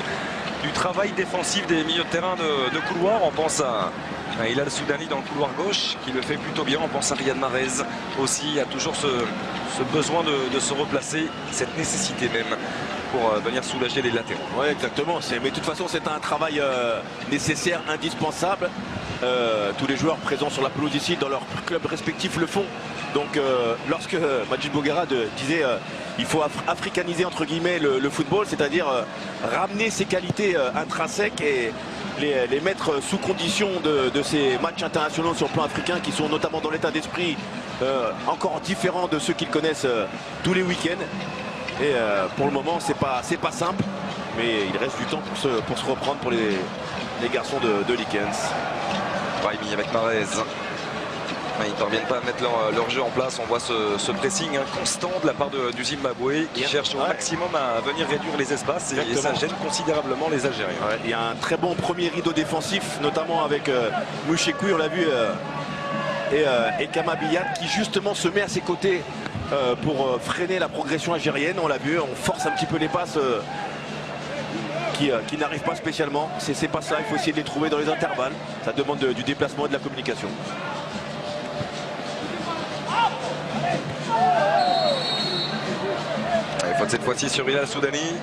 du travail défensif des milieux de terrain de couloir. On pense à Hilal Soudani dans le couloir gauche qui le fait plutôt bien. On pense à Riyad Mahrez aussi. Il y a toujours ce besoin de se replacer, cette nécessité même pour venir soulager les latéraux. Oui, exactement. Mais de toute façon, c'est un travail nécessaire, indispensable. Tous les joueurs présents sur la pelouse ici dans leur club respectif le font. Donc lorsque Majid Bouguerra disait il faut africaniser entre guillemets le football, c'est-à-dire ramener ses qualités intrinsèques et les mettre sous condition de ces matchs internationaux sur le plan africain qui sont notamment dans l'état d'esprit encore différent de ceux qu'ils connaissent tous les week-ends. Et pour le moment, c'est pas simple, mais il reste du temps pour se reprendre pour les garçons de Likens. Brahimi avec Mahrez. Ils ne parviennent pas à mettre leur jeu en place. On voit ce pressing constant de la part du Zimbabwe qui cherche au maximum à venir réduire les espaces, et ça gêne considérablement les Algériens. Ouais, il y a un très bon premier rideau défensif, notamment avec Mouchekwi, on l'a vu, et Kama Biyat qui justement se met à ses côtés pour freiner la progression algérienne. On l'a vu, on force un petit peu les passes qui n'arrivent pas spécialement. C'est pas ça, il faut essayer de les trouver dans les intervalles. Ça demande du déplacement et de la communication. Allez, faute cette fois-ci sur Hilal Soudani.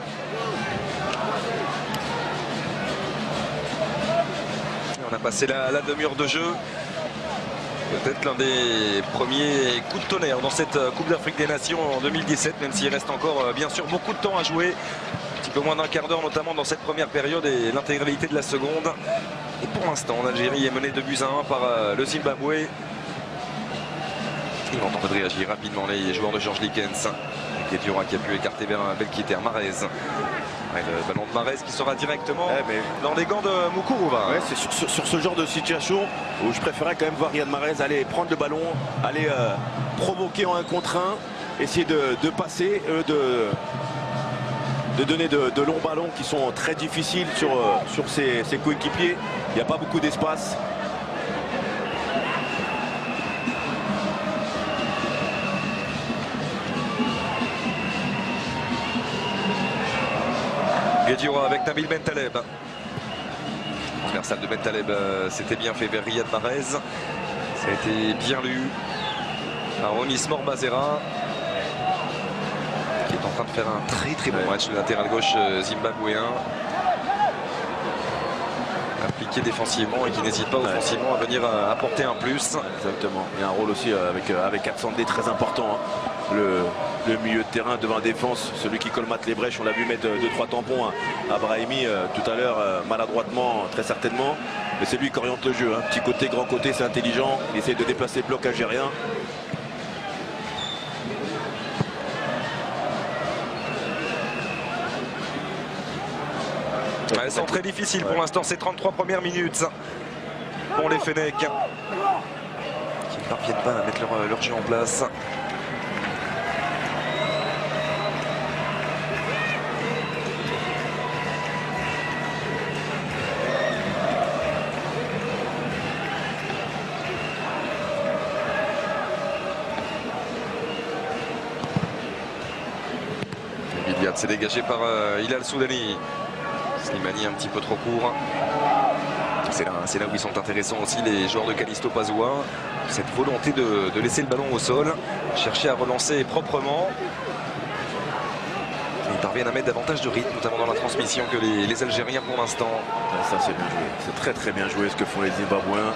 On a passé la demi-heure de jeu. Peut-être l'un des premiers coups de tonnerre dans cette Coupe d'Afrique des Nations en 2017, même s'il reste encore bien sûr beaucoup de temps à jouer. Un petit peu moins d'un quart d'heure notamment dans cette première période et l'intégralité de la seconde. Et pour l'instant, l'Algérie est menée 2-1 par le Zimbabwe. Ils vont tenter de réagir rapidement les joueurs de Georges Likens. Guedioura qui a pu écarter vers Belkiter. Mahrez. Le ballon de Mahrez qui sera directement dans les gants de Moukuruva. Ouais, c'est sur ce genre de situation où je préférais quand même voir Riyad Mahrez aller prendre le ballon, aller provoquer en 1 contre 1, essayer de passer, de donner de longs ballons qui sont très difficiles sur ses coéquipiers. Il n'y a pas beaucoup d'espace. Guedioura avec Nabil Bentaleb. Transversal de Bentaleb, c'était bien fait vers Riyad Mahrez. Ça a été bien lu par Onismor Bazera, qui est en train de faire un très bon match, le latéral gauche zimbabwéen. Appliqué défensivement et qui n'hésite pas offensivement à venir apporter un plus. Exactement. Il y a un rôle aussi avec Aksandé très important. Hein. Le milieu de terrain devant la défense, celui qui colmate les brèches. On l'a vu mettre 2-3 tampons à Brahimi tout à l'heure, maladroitement très certainement. Mais c'est lui qui oriente le jeu. Hein. Petit côté, grand côté, c'est intelligent. Il essaie de déplacer le bloc algérien. Elles sont très difficiles pour l'instant, ces 33 premières minutes pour les Fennecs qui ne parviennent pas à mettre leur jeu en place. Biliad s'est dégagé par Hilal Soudani. Slimani un petit peu trop court. C'est là où ils sont intéressants aussi les joueurs de Callisto Pazoua. Cette volonté de laisser le ballon au sol, chercher à relancer proprement. Ils parviennent à mettre davantage de rythme, notamment dans la transmission, que les Algériens pour l'instant. Ça c'est bien joué, c'est très bien joué ce que font les Zimbabwéens.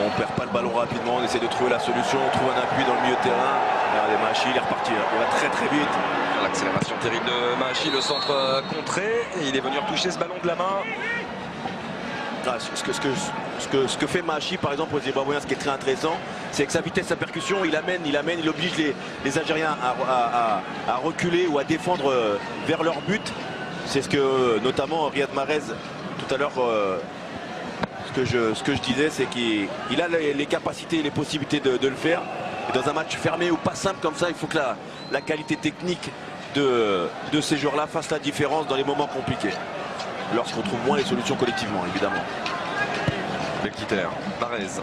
On ne perd pas le ballon rapidement, on essaie de trouver la solution, on trouve un appui dans le milieu de terrain. Regardez Mahachi, il est reparti, il va très vite. L'accélération terrible de Mahachi, le centre contré, et il est venu retoucher ce ballon de la main. Ah, ce que fait Mahachi par exemple aux Zimbabwéens, ce qui est très intéressant, c'est que sa vitesse, sa percussion, il oblige les Algériens à reculer ou à défendre vers leur but. C'est ce que notamment Riyad Mahrez tout à l'heure, ce que je disais, c'est qu'il a les capacités et les possibilités de le faire. Et dans un match fermé ou pas simple comme ça, il faut que la qualité technique de ces joueurs-là fasse la différence dans les moments compliqués. Lorsqu'on trouve moins les solutions collectivement, évidemment. Belkiter, Mahrez.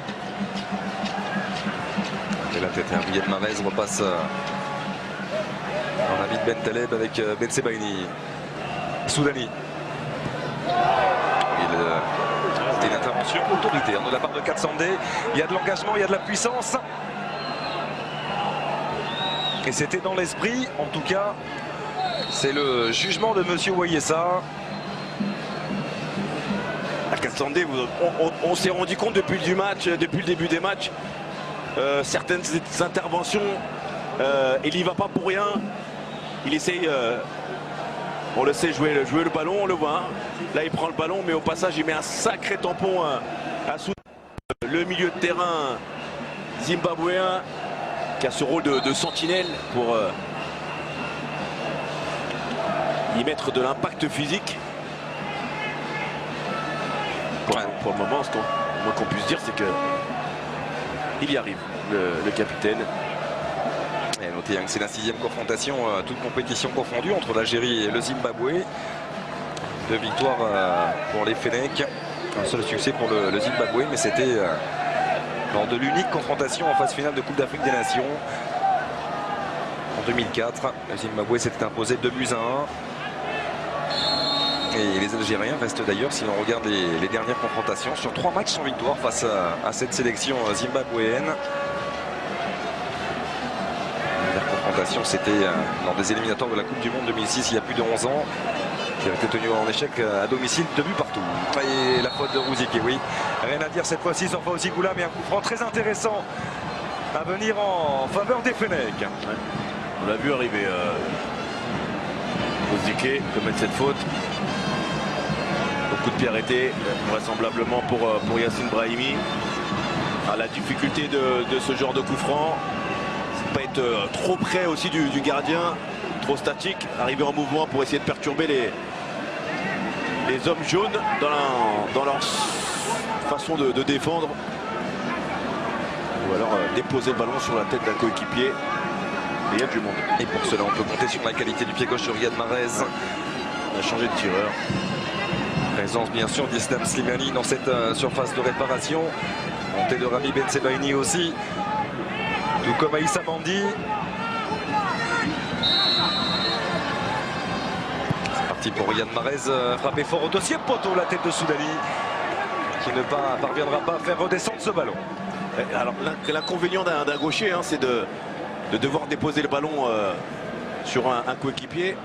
Et la tête, Riyad Mahrez repasse en Nabil Bentaleb avec Ben Sebaini. Soudani. C'était une intervention autoritaire de la part de Katsandé. Il y a de l'engagement, il y a de la puissance. Et c'était dans l'esprit, en tout cas, c'est le jugement de Monsieur Wayessa. À Katsandé, on s'est rendu compte depuis le début des matchs, certaines interventions, il n'y va pas pour rien. Il essaye, on le sait, jouer le ballon, on le voit. Hein. Là, il prend le ballon, mais au passage, il met un sacré tampon à sous le milieu de terrain zimbabwéen, qui a ce rôle de sentinelle pour y mettre de l'impact physique. Pour le moment, le moins qu'on puisse dire, c'est qu'il y arrive, le capitaine. Et notez que c'est la 6e confrontation, toute compétition confondue, entre l'Algérie et le Zimbabwe. 2 victoires pour les Fennecs, un seul succès pour le Zimbabwe, mais c'était lors de l'unique confrontation en phase finale de Coupe d'Afrique des Nations. 2004. Le Zimbabwe s'était imposé 2-1. Et les Algériens restent d'ailleurs, si l'on regarde les dernières confrontations, sur 3 matchs sans victoire face à cette sélection zimbabwéenne. La confrontation, c'était dans des éliminatoires de la Coupe du Monde 2006, il y a plus de 11 ans, qui avait été tenu en échec à domicile, 2 buts partout. Et la faute de Rouziké, oui. Rien à dire cette fois-ci sur Fawzi Goulam, et un coup franc très intéressant à venir en faveur des Fennecs. Ouais. On l'a vu arriver. Rouziké commettre cette faute. Coup de pied arrêté, vraisemblablement pour Yassine Brahimi. La difficulté de ce genre de coup franc, c'est pas être trop près aussi du gardien, trop statique, arriver en mouvement pour essayer de perturber les hommes jaunes dans leur façon de défendre. Ou alors déposer le ballon sur la tête d'un coéquipier. Et il y a du monde. Et pour cela, on peut compter sur la qualité du pied gauche de Riyad Mahrez. On a changé de tireur. Présence bien sûr d'Islam Slimani dans cette surface de réparation. Montée de Rami Ben Sebaini aussi. Tout comme Aïssa Mandi. C'est parti pour Riyad Mahrez. Frappé fort au dossier poteau, la tête de Soudani. Qui ne parviendra pas à faire redescendre ce ballon. Alors l'inconvénient d'un gaucher, hein, c'est de devoir déposer le ballon sur un coéquipier.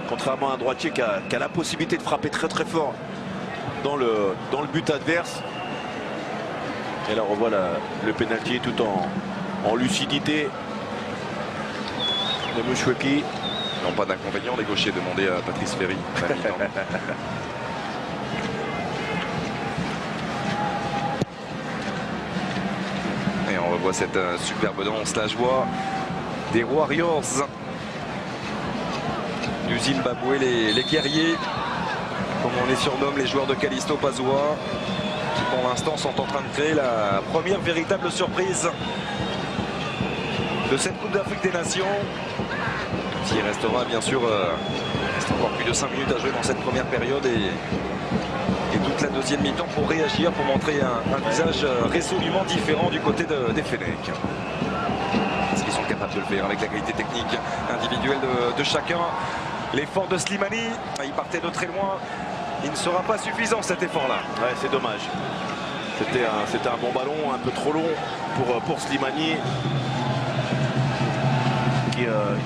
Contrairement à un droitier qui a la possibilité de frapper très très fort dans le but adverse. Et là on voit le pénalty tout en lucidité de Mouchoueki. Non, pas d'inconvénient, les gauchers, demandez à Patrice Ferry. Et on revoit cette superbe danse, la joie des Warriors du Zimbabwe, les guerriers, comme on les surnomme, les joueurs de Callisto Pazua, qui pour l'instant sont en train de créer la première véritable surprise de cette Coupe d'Afrique des Nations. Il restera bien sûr encore plus de 5 minutes à jouer dans cette première période et toute la deuxième mi-temps pour réagir, pour montrer un visage résolument différent du côté des Fennecs. Est-ce qu'ils sont capables de le faire avec la qualité technique individuelle de chacun? L'effort de Slimani, il partait de très loin. Il ne sera pas suffisant cet effort-là. Ouais, c'est dommage. C'était un bon ballon, un peu trop long pour Slimani.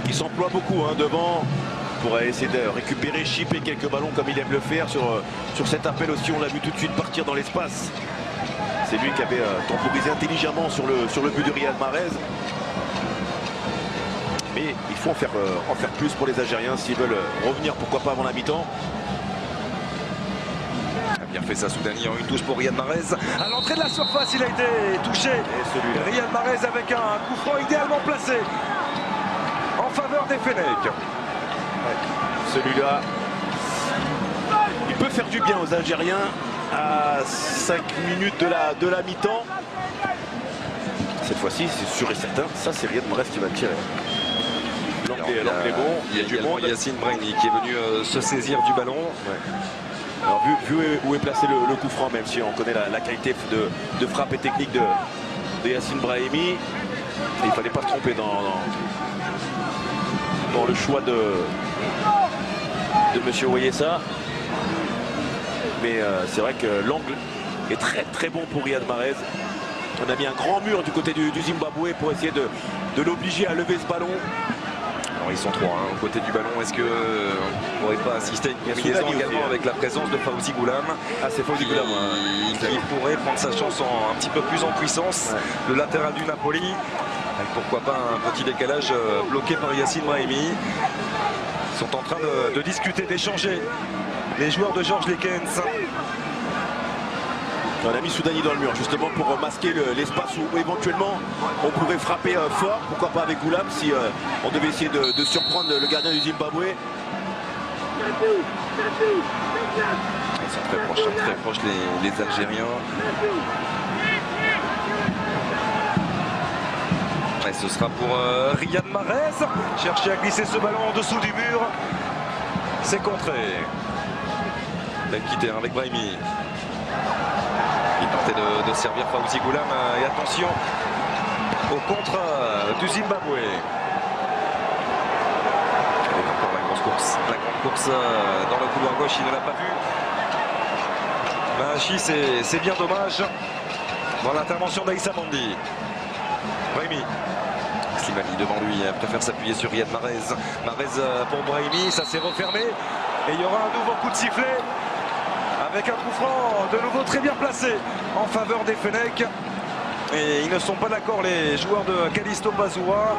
Qui s'emploie beaucoup devant pour essayer de récupérer, chipper quelques ballons comme il aime le faire. Sur cet appel aussi, on l'a vu tout de suite partir dans l'espace. C'est lui qui avait temporisé intelligemment sur le but de Riyad Mahrez. Mais il faut en faire plus pour les Algériens s'ils veulent revenir, pourquoi pas avant la mi-temps. Bien fait ça, Soudani, en une touche pour Riyad Mahrez. À l'entrée de la surface, il a été touché. Riyad Mahrez avec un coup franc idéalement placé en faveur des Fennecs. Ouais. Celui-là, il peut faire du bien aux Algériens à 5 minutes de la mi-temps. Cette fois-ci, c'est sûr et certain, ça c'est Riyad Mahrez qui va tirer. L'anglais est bon, il y a du monde. Yassine Brahimi qui est venu se saisir du ballon. Ouais. Alors vu où est placé le coup franc, même si on connaît la qualité de frappe et technique de Yassine Brahimi, il ne fallait pas se tromper dans le choix de Monsieur Oyessa. Mais c'est vrai que l'angle est très très bon pour Riyad Mahrez. On a mis un grand mur du côté du Zimbabwe pour essayer de l'obliger à lever ce ballon. Alors ils sont trois aux côtés du ballon. Est-ce qu'on ne pourrait pas assister à une combinaison également avec la présence de Fawzi Goulam? Ah, c'est Fawzi Goulam. Qui pourrait prendre sa chance un petit peu plus en puissance. Ouais. Le latéral du Napoli. Avec pourquoi pas un petit décalage bloqué par Yassine Brahimi. Ils sont en train de discuter, d'échanger. Les joueurs de Georges Lekens. On a mis Soudani dans le mur justement pour masquer l'espace où éventuellement on pourrait frapper fort, pourquoi pas avec Goulam si on devait essayer de surprendre le gardien du Zimbabwe. Ils sont très proches les Algériens. Et ce sera pour Riyad Mahrez. Chercher à glisser ce ballon en dessous du mur. C'est contré. Ben quitté avec Brahimi. Il tentait de servir Fawzi Goulam. Et attention au contre du Zimbabwe. grande course dans le couloir gauche, il ne l'a pas vu. Mahachi, c'est bien dommage. Dans l'intervention d'Aïssa Mandi. Brahimi. Slimani devant lui, préfère s'appuyer sur Riyad Mahrez. Mahrez pour Brahimi, ça s'est refermé. Et il y aura un nouveau coup de sifflet. Avec un coup franc de nouveau très bien placé en faveur des Fennecs. Et ils ne sont pas d'accord, les joueurs de Callisto Bazoua.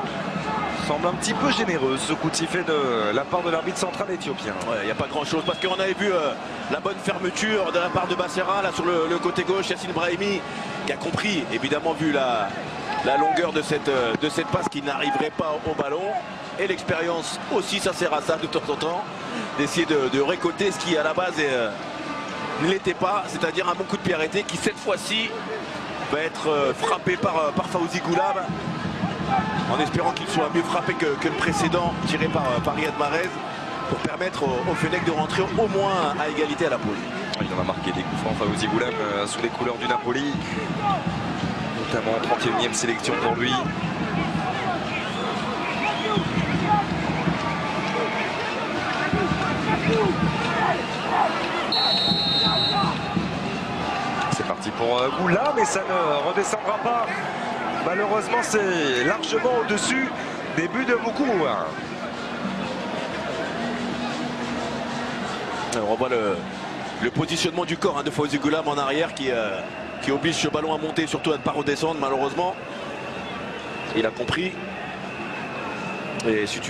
Semble un petit peu généreux ce coup de sifflet de la part de l'arbitre central éthiopien. Il n'y a pas grand chose parce qu'on avait vu la bonne fermeture de la part de Bassera là sur le côté gauche. Yassine Brahimi qui a compris, évidemment vu la longueur de cette passe, qui n'arriverait pas au ballon. Et l'expérience aussi, ça sert à ça de temps en temps, d'essayer de récolter ce qui à la base ne l'était pas, c'est-à-dire un bon coup de pied arrêté qui cette fois-ci va être frappé par Fawzi Goulam, en espérant qu'il soit mieux frappé que le précédent tiré par Riyad Mahrez, pour permettre aux Fennecs de rentrer au moins à égalité à la pause. Il en a marqué des coups francs, Fawzi Goulam, sous les couleurs du Napoli, notamment en 31e sélection pour lui. C'est parti pour Goula, mais ça ne redescendra pas. Malheureusement, c'est largement au-dessus des buts de Moukou. On voit le positionnement du corps de Fawzi Goulam en arrière qui oblige ce ballon à monter, surtout à ne pas redescendre. Malheureusement, il a compris. Et c'est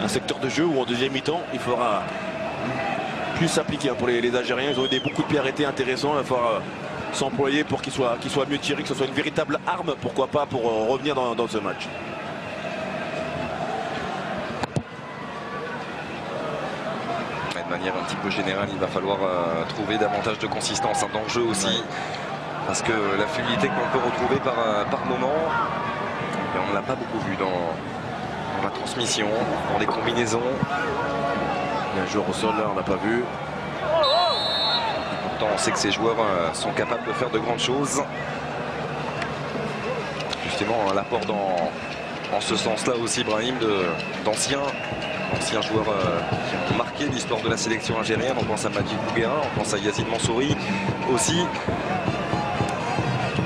un secteur de jeu où en deuxième mi-temps, il faudra plus s'appliquer pour les Algériens. Ils ont eu des bons coups de pied arrêtés intéressants. Il va falloir s'employer pour qu'ils soient mieux tirés, que ce soit une véritable arme, pourquoi pas, pour revenir dans ce match. De manière un petit peu générale, il va falloir trouver davantage de consistance dans le jeu aussi, parce que la fluidité qu'on peut retrouver par moment, et on ne l'a pas beaucoup vu dans la transmission, dans les combinaisons. Il y a un joueur au sol là, on n'a pas vu. Pourtant, on sait que ces joueurs sont capables de faire de grandes choses. Justement, l'apport en ce sens-là aussi, Brahim, d'anciens joueurs qui ont marqué l'histoire de la sélection algérienne. On pense à Majid Bouguera, on pense à Yazid Mansouri aussi.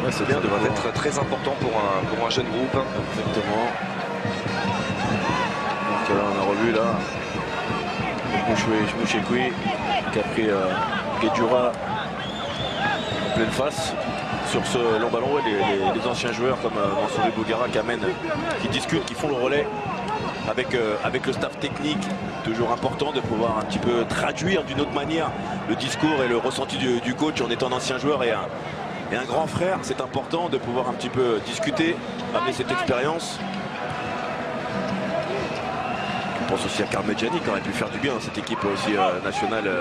Ouais, c'est bien, devrait être très important pour un jeune groupe. Exactement. Donc là, on a revu là Mouchekwi qui a pris Guedjura en pleine face sur ce long ballon. Ouais, les anciens joueurs comme Mansouri, Bouguera, qui discutent, qui font le relais avec le staff technique. Toujours important de pouvoir un petit peu traduire d'une autre manière le discours et le ressenti du coach en étant un ancien joueur et un grand frère. C'est important de pouvoir un petit peu discuter, amener cette expérience. Je pense aussi à Karmedjani qui aurait pu faire du bien dans cette équipe aussi nationale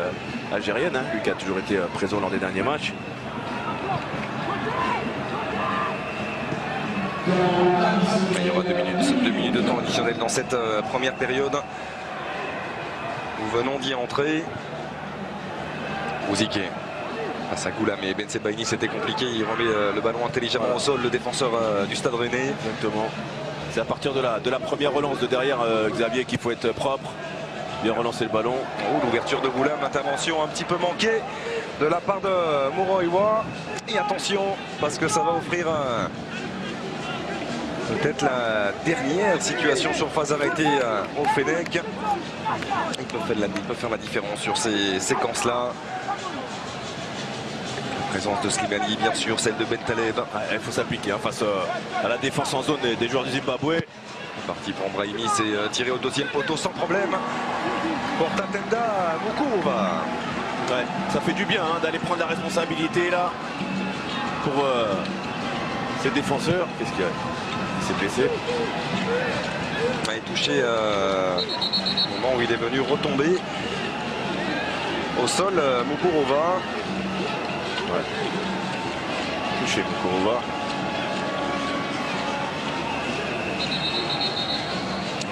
algérienne, lui qui a toujours été présent lors des derniers matchs. Il y aura 2 minutes de temps additionnel dans cette première période. Nous venons d'y entrer. Ouzike face à Goulam et Ben Sebaini, c'était compliqué. Il remet le ballon intelligemment au sol, le défenseur du Stade Rennais. Exactement. C'est à partir de la première relance de derrière Xavier qu'il faut être propre. Bien relancer le ballon. Oh, l'ouverture de Goulam, l'intervention un petit peu manquée de la part de Mouro-Iwa. Et attention, parce que ça va offrir peut-être la dernière situation sur phase arrêtée au Fennec. Il peut faire la différence sur ces séquences-là. La présence de Slimani, bien sûr, celle de Ben Taleb. Il faut s'appliquer face à la défense en zone des joueurs du Zimbabwe. Parti pour Brahimi, c'est tiré au deuxième poteau sans problème. Pour Tatenda Moukourova. Ouais, ça fait du bien d'aller prendre la responsabilité là pour ces défenseurs. Qu'est-ce qu'il y a? Il s'est blessé. Il est touché au moment où il est venu retomber au sol. Moukourova. Ouais. Touché Moukourova.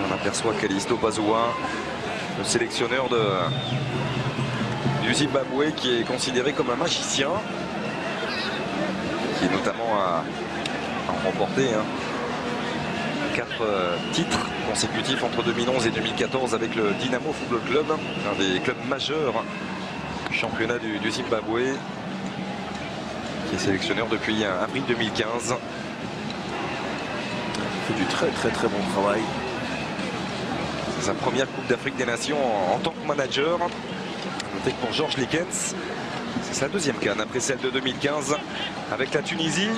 On aperçoit Callisto Bazoua, le sélectionneur du Zimbabwe, qui est considéré comme un magicien, qui est notamment à remporter 4 titres consécutifs entre 2011 et 2014 avec le Dynamo Football Club, un des clubs majeurs du championnat du Zimbabwe, qui est sélectionneur depuis avril 2015. Il fait du très bon travail. C'est sa première Coupe d'Afrique des Nations en tant que manager. Notez que pour Georges Likens, c'est sa deuxième CAN après celle de 2015 avec la Tunisie.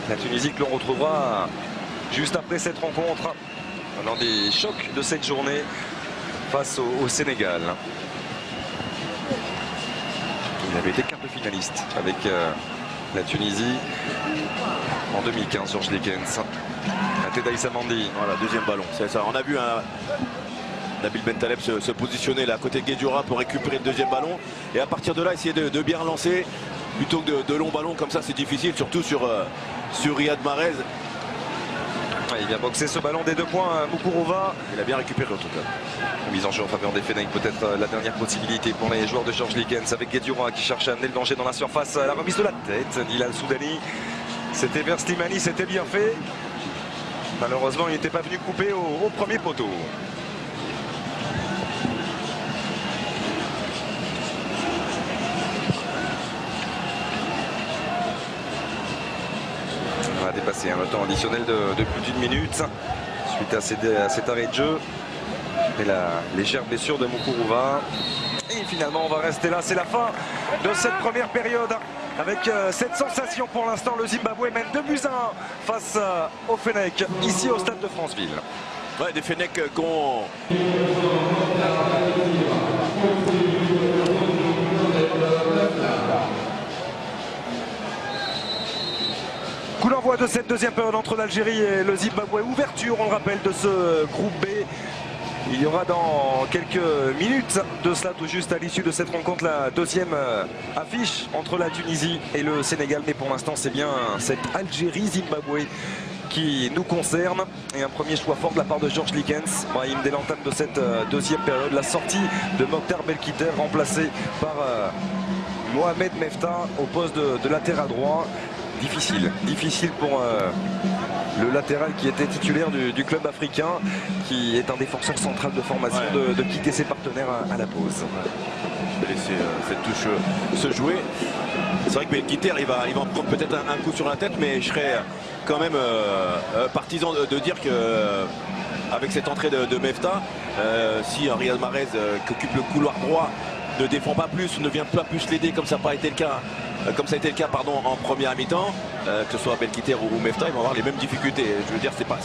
La Tunisie que l'on retrouvera juste après cette rencontre, l'un des chocs de cette journée face au Sénégal. Il avait été quart de finaliste avec la Tunisie en 2015, Georges Likens. Tedai Samandi. Voilà, deuxième ballon, c'est ça. On a vu Nabil Bentaleb se positionner là à côté de Guedioura pour récupérer le deuxième ballon. Et à partir de là, essayer de bien relancer. Plutôt que de longs ballons comme ça, c'est difficile, surtout sur Riyad Mahrez. Ouais, il vient boxer ce ballon des 2 points, Mukurova. Il a bien récupéré en tout cas. Mise en jeu en faveur des Fennecs, peut-être la dernière possibilité pour les joueurs de Georges Likens avec Guedioura qui cherche à amener le danger dans la surface. La remise de la tête d'Hilal Soudani. C'était vers Slimani, c'était bien fait. Malheureusement, il n'était pas venu couper au premier poteau. On va dépasser le temps additionnel de plus d'une minute suite à cet arrêt de jeu et la légère blessure de Mukurova. Et finalement, on va rester là. C'est la fin de cette première période avec cette sensation pour l'instant. Le Zimbabwe mène 2-1 face aux Fennecs ici au stade de Franceville. Ouais, des Fennecs qu'on... Coup d'envoi de cette deuxième période entre l'Algérie et le Zimbabwe. Ouverture, on le rappelle, de ce groupe B. Il y aura dans quelques minutes de cela, tout juste à l'issue de cette rencontre, la deuxième affiche entre la Tunisie et le Sénégal. Mais pour l'instant, c'est bien cette Algérie-Zimbabwe qui nous concerne. Et un premier choix fort de la part de Georges Likens. Brahim, dès l'entame de cette deuxième période, la sortie de Mokhtar Belkiter, remplacé par Mohamed Mefta au poste de latéral droit. Difficile pour le latéral qui était titulaire du club africain, qui est un défenseur central de formation, de quitter ses partenaires à la pause. Laisser cette touche se jouer. C'est vrai que Belkiter, il va en prendre peut-être un coup sur la tête, mais je serais quand même partisan de dire que avec cette entrée de Mefta, si Riyad Mahrez qui occupe le couloir droit ne défend pas plus, ne vient pas plus l'aider comme ça n'a pas été le cas. Comme ça a été le cas en première mi-temps, que ce soit Belkiter ou Mefta, ils vont avoir les mêmes difficultés. Je veux dire, c'est pas...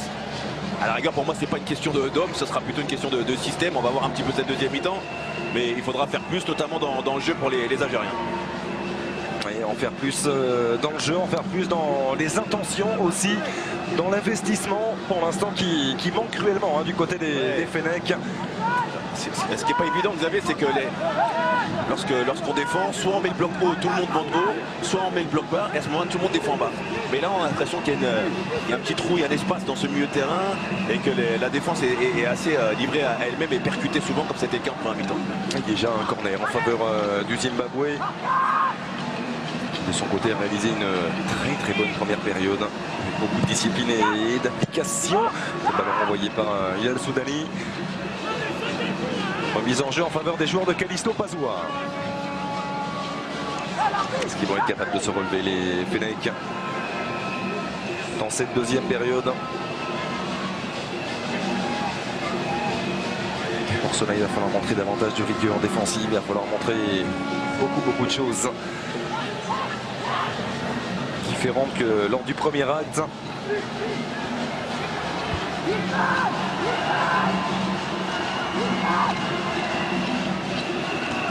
À la rigueur, pour moi, c'est pas une question d'homme, ce sera plutôt une question de système. On va voir un petit peu cette deuxième mi-temps, mais il faudra faire plus, notamment dans le jeu pour les Algériens. Et en faire plus dans le jeu, en faire plus dans les intentions aussi, dans l'investissement pour l'instant qui manque cruellement du côté des Fennecs. Ce qui n'est pas évident, Xavier, c'est que lorsqu'on défend, soit on met le bloc haut, tout le monde monte haut, soit on met le bloc bas, et à ce moment-là, tout le monde défend bas. Mais là, on a l'impression qu'il y a un petit trou, il y a un espace dans ce milieu de terrain, et que la défense est assez livrée à elle-même et percutée souvent, comme c'était le cas en première mi-temps. Déjà un corner en faveur du Zimbabwe, qui de son côté a réalisé une très bonne première période, avec beaucoup de discipline et d'application. Le ballon envoyé par Hilal Soudani. Remise en jeu en faveur des joueurs de Callisto Pazoua. Est-ce qu'ils vont être capables de se relever, les Fennecs, dans cette deuxième période? Pour cela, il va falloir montrer davantage de rigueur défensive. Il va falloir montrer beaucoup de choses différentes que lors du premier acte.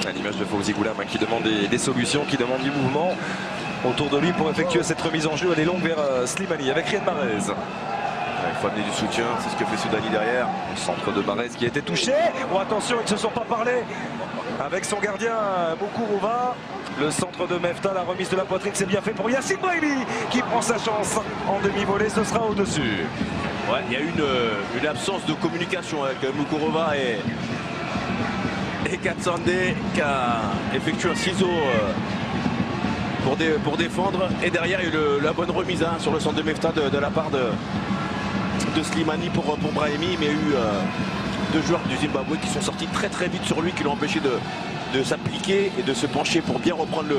À l'image de Fawzi Goulam qui demande des solutions, qui demande du mouvement autour de lui pour effectuer cette remise en jeu. Elle est longue vers Slimani avec Riyad Mahrez. Il faut amener du soutien, c'est ce que fait Soudani derrière. Le centre de Mahrez qui a été touché. Oh, attention, ils ne se sont pas parlé avec son gardien Mukurova. Le centre de Mefta, la remise de la poitrine, c'est bien fait pour Yassine Brahimi qui prend sa chance en demi-volée. Ce sera au-dessus. Ouais, il y a eu une absence de communication avec Mukurova et Katsande qui a effectué un ciseau pour défendre. Et derrière, il y a eu la bonne remise sur le centre de Mefta de la part de Slimani pour Brahimi, mais il y a eu deux joueurs du Zimbabwe qui sont sortis très vite sur lui, qui l'ont empêché de s'appliquer et de se pencher pour bien reprendre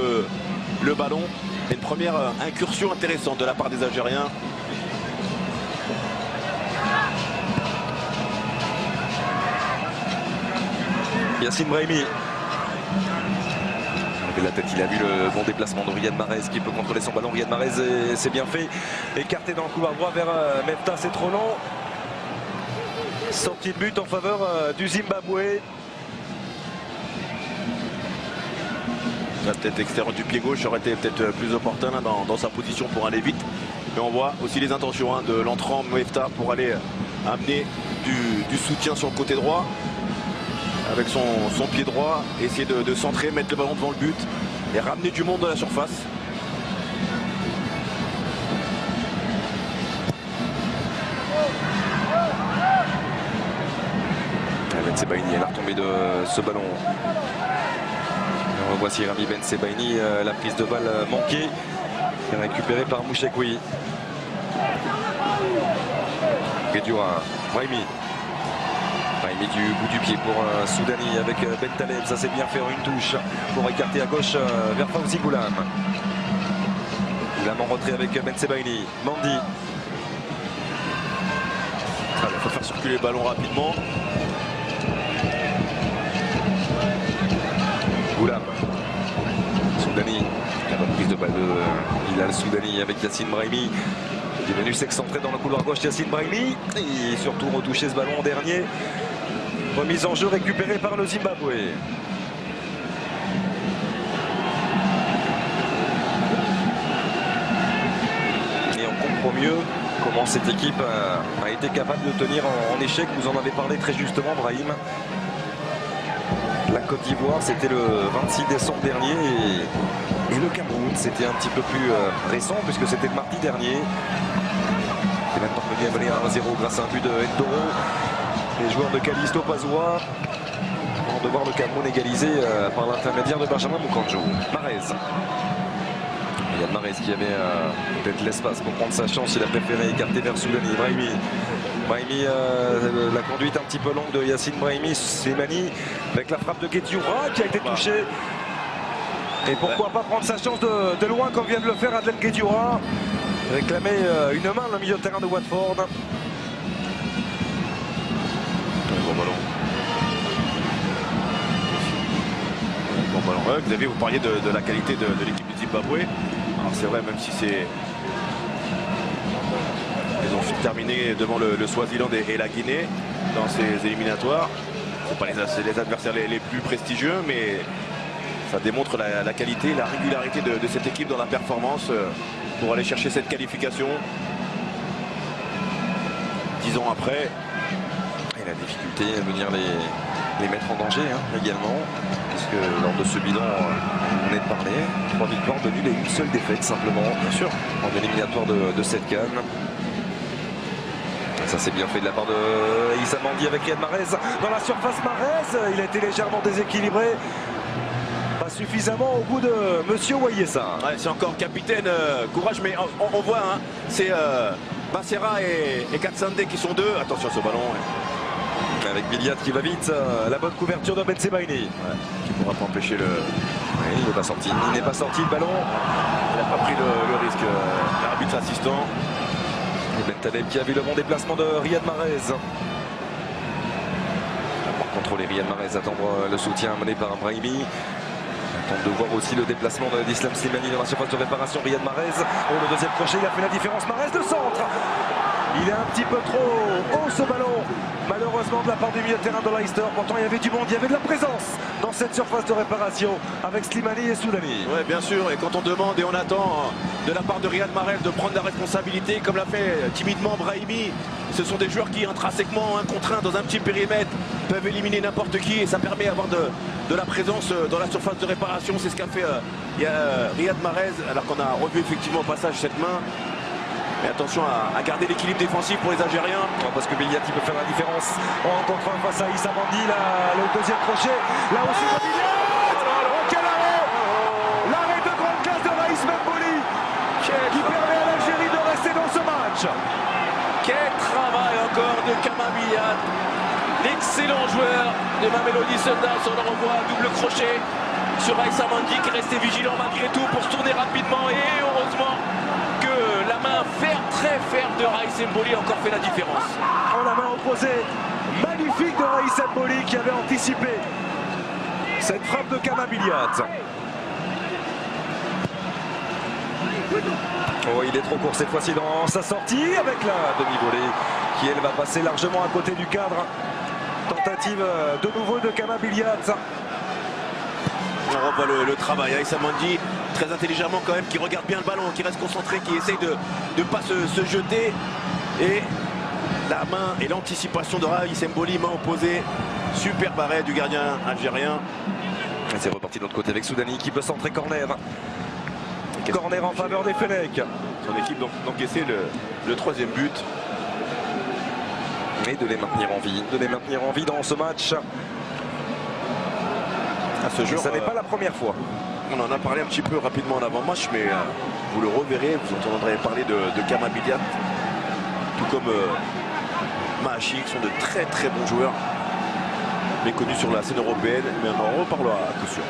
le ballon. Et une première incursion intéressante de la part des Algériens. Yacine Brahimi. La tête, il a vu le bon déplacement de Riyad Mahrez qui peut contrôler son ballon. Riyad Mahrez, c'est bien fait. Écarté dans le couloir droit vers Mefta, c'est trop long. Sortie de but en faveur du Zimbabwe. La tête extérieure du pied gauche aurait été peut-être plus opportun là, dans sa position pour aller vite. Mais on voit aussi les intentions de l'entrant Mefta pour aller amener du soutien sur le côté droit. Avec son pied droit, essayer de centrer, mettre le ballon devant le but et ramener du monde dans la surface. Ben Sebaini, la retombée de ce ballon. On revoit si Rami Ben Sebaini, la prise de balle manquée, récupérée par Mouchekoui. Guedioura, Brahimi. Brahimi du bout du pied pour Soudani avec Ben Taleb. Ça c'est bien fait en une touche pour écarter à gauche vers Fawzi Goulam. Goulam en retrait avec Ben Sebaini. Mandi. Il faut faire circuler le ballon rapidement. Goulam. Soudani. La bonne prise de balle de Hilal Soudani avec Yacine Brahimi. Il est venu s'excentrer dans le couloir gauche Yacine Brahimi. Et surtout retoucher ce ballon en dernier. Remise en jeu récupérée par le Zimbabwe. Et on comprend mieux comment cette équipe a été capable de tenir en échec. Vous en avez parlé très justement, Brahim. La Côte d'Ivoire, c'était le 26 décembre dernier. Et le Cameroun, c'était un petit peu plus récent puisque c'était le mardi dernier. C'est même parvenu à mener à 1-0 grâce à un but de Ndoro. Les joueurs de Callisto Pazoua vont devoir le Cameroun égaliser par l'intermédiaire de Benjamin Mukanjo. Mahrez. Il y a Mahrez qui avait peut-être l'espace pour prendre sa chance. Il a préféré écarter vers Soudani. Brahimi. Brahimi, la conduite un petit peu longue de Yacine Brahimi. Slimani avec la frappe de Guedioura qui a été touchée. Et pourquoi pas prendre sa chance de loin comme vient de le faire Adlen Guedioura. Réclamer une main dans le milieu de terrain de Watford. Bon ballon. Bon ballon. Xavier, vous parliez de la qualité de l'équipe du Zimbabwe. Alors c'est vrai, même si c'est... Ils ont terminé devant le Swaziland et la Guinée dans ces éliminatoires. Ce ne sont pas les adversaires les plus prestigieux, mais ça démontre la qualité, la régularité de cette équipe dans la performance pour aller chercher cette qualification. 10 ans après. Et la difficulté à venir les mettre en danger également. Parce que lors de ce bilan, on venait de parler. 3 victoires, 2 nuls et une seule défaite simplement. Bien sûr. En éliminatoire de cette CAN. Ça c'est bien fait de la part de Issa Mandi avec Riyad Mahrez. Dans la surface Mahrez, il a été légèrement déséquilibré. Pas suffisamment au goût de Monsieur Wayessa. Ouais, c'est encore capitaine, courage, mais on voit, c'est Bassera et Katsande qui sont deux. Attention à ce ballon. Ouais. Avec Biliat qui va vite, la bonne couverture de Ben Sebaini. Ouais, qui ne pourra pas empêcher le... Oui, il n'est pas sorti. Il n'est pas sorti le ballon. Il n'a pas pris le risque, l'arbitre assistant. Et Ben Taleb qui a vu le bon déplacement de Riyad Mahrez. Pour contrôler Riyad Mahrez, attendre le soutien mené par Brahimi. Tente de voir aussi le déplacement d'Islam Slimani dans la surface de réparation. Riyad Mahrez. Oh, le deuxième crochet, il a fait la différence. Mahrez de centre. Il est un petit peu trop haut ce ballon. Malheureusement de la part du milieu de terrain de Leicester. Pourtant il y avait du monde, il y avait de la présence dans cette surface de réparation avec Slimani et Soudani. Oui, bien sûr. Et quand on demande et on attend de la part de Riyad Mahrez de prendre la responsabilité, comme l'a fait timidement Brahimi, ce sont des joueurs qui intrinsèquement, contraints dans un petit périmètre, peuvent éliminer n'importe qui et ça permet d'avoir de la présence dans la surface de réparation. C'est ce qu'a fait Riyad Mahrez, alors qu'on a revu effectivement au passage cette main. Mais attention à garder l'équilibre défensif pour les Algériens. Parce que Biliat peut faire la différence en contre face à Issa Mandi. Le deuxième crochet. Là aussi de Biliat. Oh, quel arrêt! L'arrêt de grande classe de Raïs Membouli qui permet à l'Algérie de rester dans ce match. Quel travail encore de Kamabillat, l'excellent joueur de Mamelodi Sundowns. On le revoit, double crochet sur Aïssa Mandi qui restait vigilant malgré tout pour se tourner rapidement. Et heureusement que la main très ferme de Raïs Mboli a encore fait la différence. Oh, la main opposée, magnifique de Raïs Mboli qui avait anticipé cette frappe de Kamabillat. Oh, il est trop court cette fois-ci dans sa sortie avec la demi-volée qui elle va passer largement à côté du cadre. Tentative de nouveau de Kamabillat. On revoit le travail. Aïssa Mandi très intelligemment quand même, qui regarde bien le ballon, qui reste concentré, qui essaye de ne pas se jeter. Et la main et l'anticipation de Raïs Mboli, main opposée. Super arrêt du gardien algérien. C'est reparti de l'autre côté avec Soudani qui peut centrer corner. Corner en faveur des Fennecs. Son équipe d'encaisser le troisième but. Mais de les maintenir en vie, dans ce match. À ce jour, ça n'est pas la première fois. On en a parlé un petit peu rapidement en avant-match, mais vous le reverrez, vous entendrez parler de Kamabillat, tout comme Mahachi, qui sont de très très bons joueurs, méconnus sur la scène européenne, mais on en reparlera à coup sûr.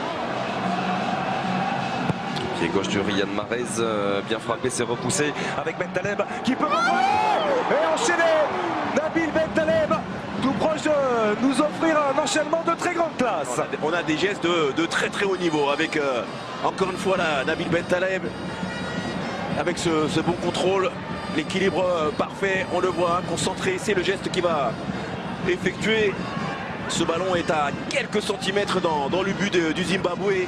Pied gauche de Riyad Mahrez, bien frappé, c'est repoussé avec Bentaleb qui peut et enchaîner. Nabil Bentaleb, tout proche de nous offrir un enchaînement de très grande classe. On a des gestes de très très haut niveau avec encore une fois Nabil Bentaleb avec ce bon contrôle, l'équilibre parfait, on le voit, concentré, c'est le geste qui va effectuer. Ce ballon est à quelques centimètres dans le but du Zimbabwe.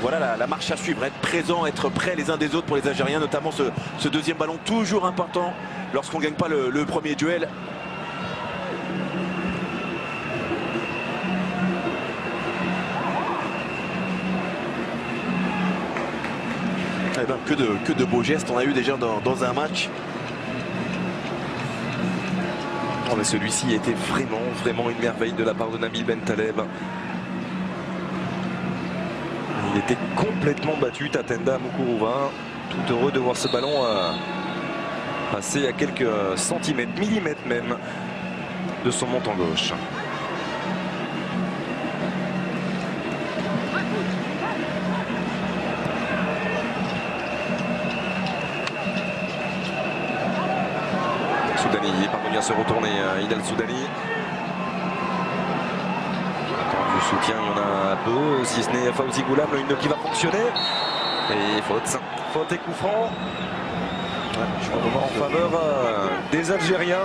Voilà la marche à suivre, être présent, être prêt les uns des autres pour les Algériens, notamment ce deuxième ballon toujours important lorsqu'on ne gagne pas le premier duel. Eh ben, que de beaux gestes on a eu déjà dans un match. Oh, mais celui-ci était vraiment une merveille de la part de Nabil Bentaleb. Il était complètement battu, Tatenda Moukuruva. Tout heureux de voir ce ballon passer à quelques centimètres, millimètres même, de son montant gauche. Soudani est parvenu à se retourner, Idel Soudani. Du soutien, il y en a peu, si ce n'est Fawzi Goulam, le 1-2 qui va fonctionner. Et faute et coup franc. En faveur des Algériens.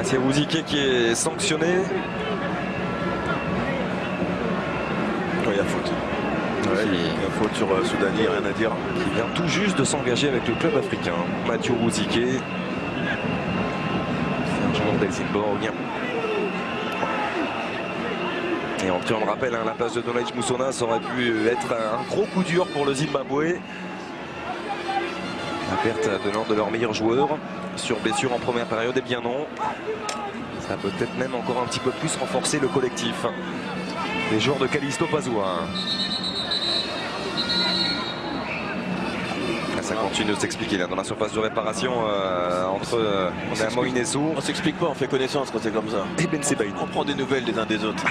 C'est Ouzike qui est sanctionné. Il y a faute. Il y a faute sur Soudani, rien à dire. Qui vient tout juste de s'engager avec le club africain. Mathieu Ouzike. d'Helsingborg. Et on le rappelle, la place de Donaj Moussona, ça aurait pu être un gros coup dur pour le Zimbabwe. La perte de l'un de leurs meilleurs joueurs sur blessure en première période, et bien non. Ça peut peut-être même encore un petit peu plus renforcer le collectif. Les joueurs de Callisto Pazua. Ça continue de s'expliquer là dans la surface de réparation entre Moïnessou. On s'explique pas, on fait connaissance quand c'est comme ça. Et Ben Sebaïni. On prend des nouvelles les uns des autres.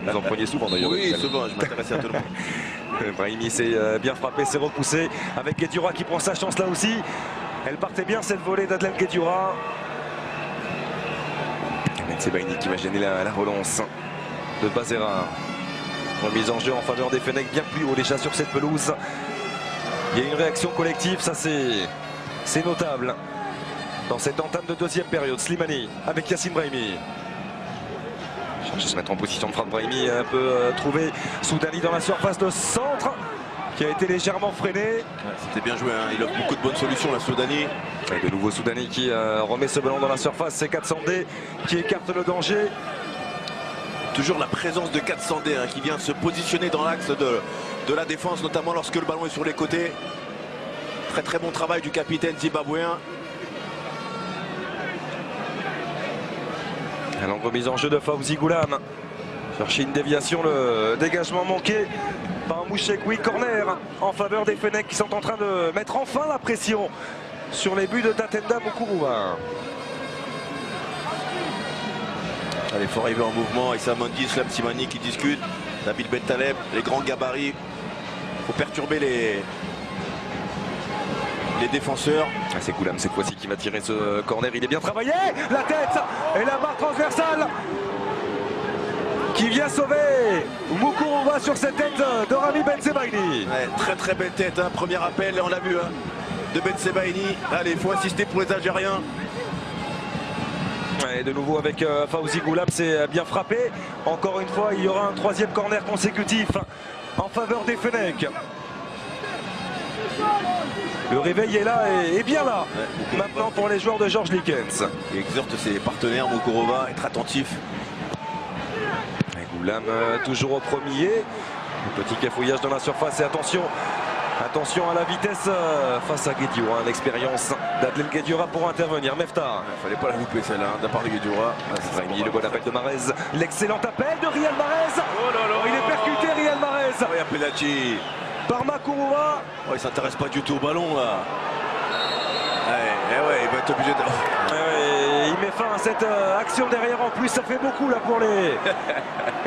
Vous en preniez souvent d'ailleurs. Oui, souvent, je m'intéressais à tout le monde. Brahimi s'est bien frappé, s'est repoussé avec Guedioura qui prend sa chance là aussi. Elle partait bien cette volée d'Adlan Guedioura. Ben Sebaïni qui va gêner la relance de Bazera. Remise en jeu en faveur des Fennecs bien plus haut déjà sur cette pelouse. Il y a une réaction collective, ça c'est notable. Dans cette entame de deuxième période, Slimani avec Yacine Brahimi. Cherche à se mettre en position de frappe. Brahimi peut trouver Soudani dans la surface de centre qui a été légèrement freiné. Ouais, c'était bien joué, hein. Il a beaucoup de bonnes solutions là, Soudani. Et de nouveau Soudani qui remet ce ballon dans la surface. C'est 400D qui écarte le danger. Toujours la présence de 400D hein, qui vient se positionner dans l'axe de la défense, notamment lorsque le ballon est sur les côtés. Très très bon travail du capitaine zimbabwéen. La longue remise en jeu de Fawzi Goulam. Chercher une déviation, le dégagement manqué par Mouchek. Oui, corner en faveur des Fennecs qui sont en train de mettre enfin la pression sur les buts de Tatenda Mukuruva. Allez, il faut arriver en mouvement. Issa Mondi, Slam Simani qui discutent. Nabil Bentaleb, les grands gabarits. Il faut perturber les défenseurs. C'est Goulam cette fois-ci qui va tirer ce corner. Il est bien travaillé. La tête et la barre transversale qui vient sauver Mukuruva sur cette tête de Rami Bensebaini. Ouais, très très belle tête. Hein. Premier appel, on l'a vu, hein, de Bensebaini. Allez, il faut insister pour les Algériens. Et de nouveau avec Fawzi Goulam, c'est bien frappé. Encore une fois, il y aura un troisième corner consécutif en faveur des Fennecs. Le réveil est là et bien là. Ouais, maintenant pour les joueurs de Georges Likens. Il exhorte ses partenaires, Mukuruva, à être attentif. Et Goulam toujours au premier. Le petit cafouillage dans la surface et attention. Attention à la vitesse face à Guedioura, l'expérience d'Adel Guedioura pour intervenir. Mefta. Il fallait pas la louper celle-là, de la part de Guedioura. Brahimi, le bon appel de Marez. L'excellent appel de Riyad Mahrez. Oh là là. Il est percuté, Riyad Mahrez. Oh, il y a penalty. Par Mukuruva. Oh, il s'intéresse pas du tout au ballon là. Ouais, il va être obligé de... Il met fin à cette action derrière en plus, ça fait beaucoup là pour les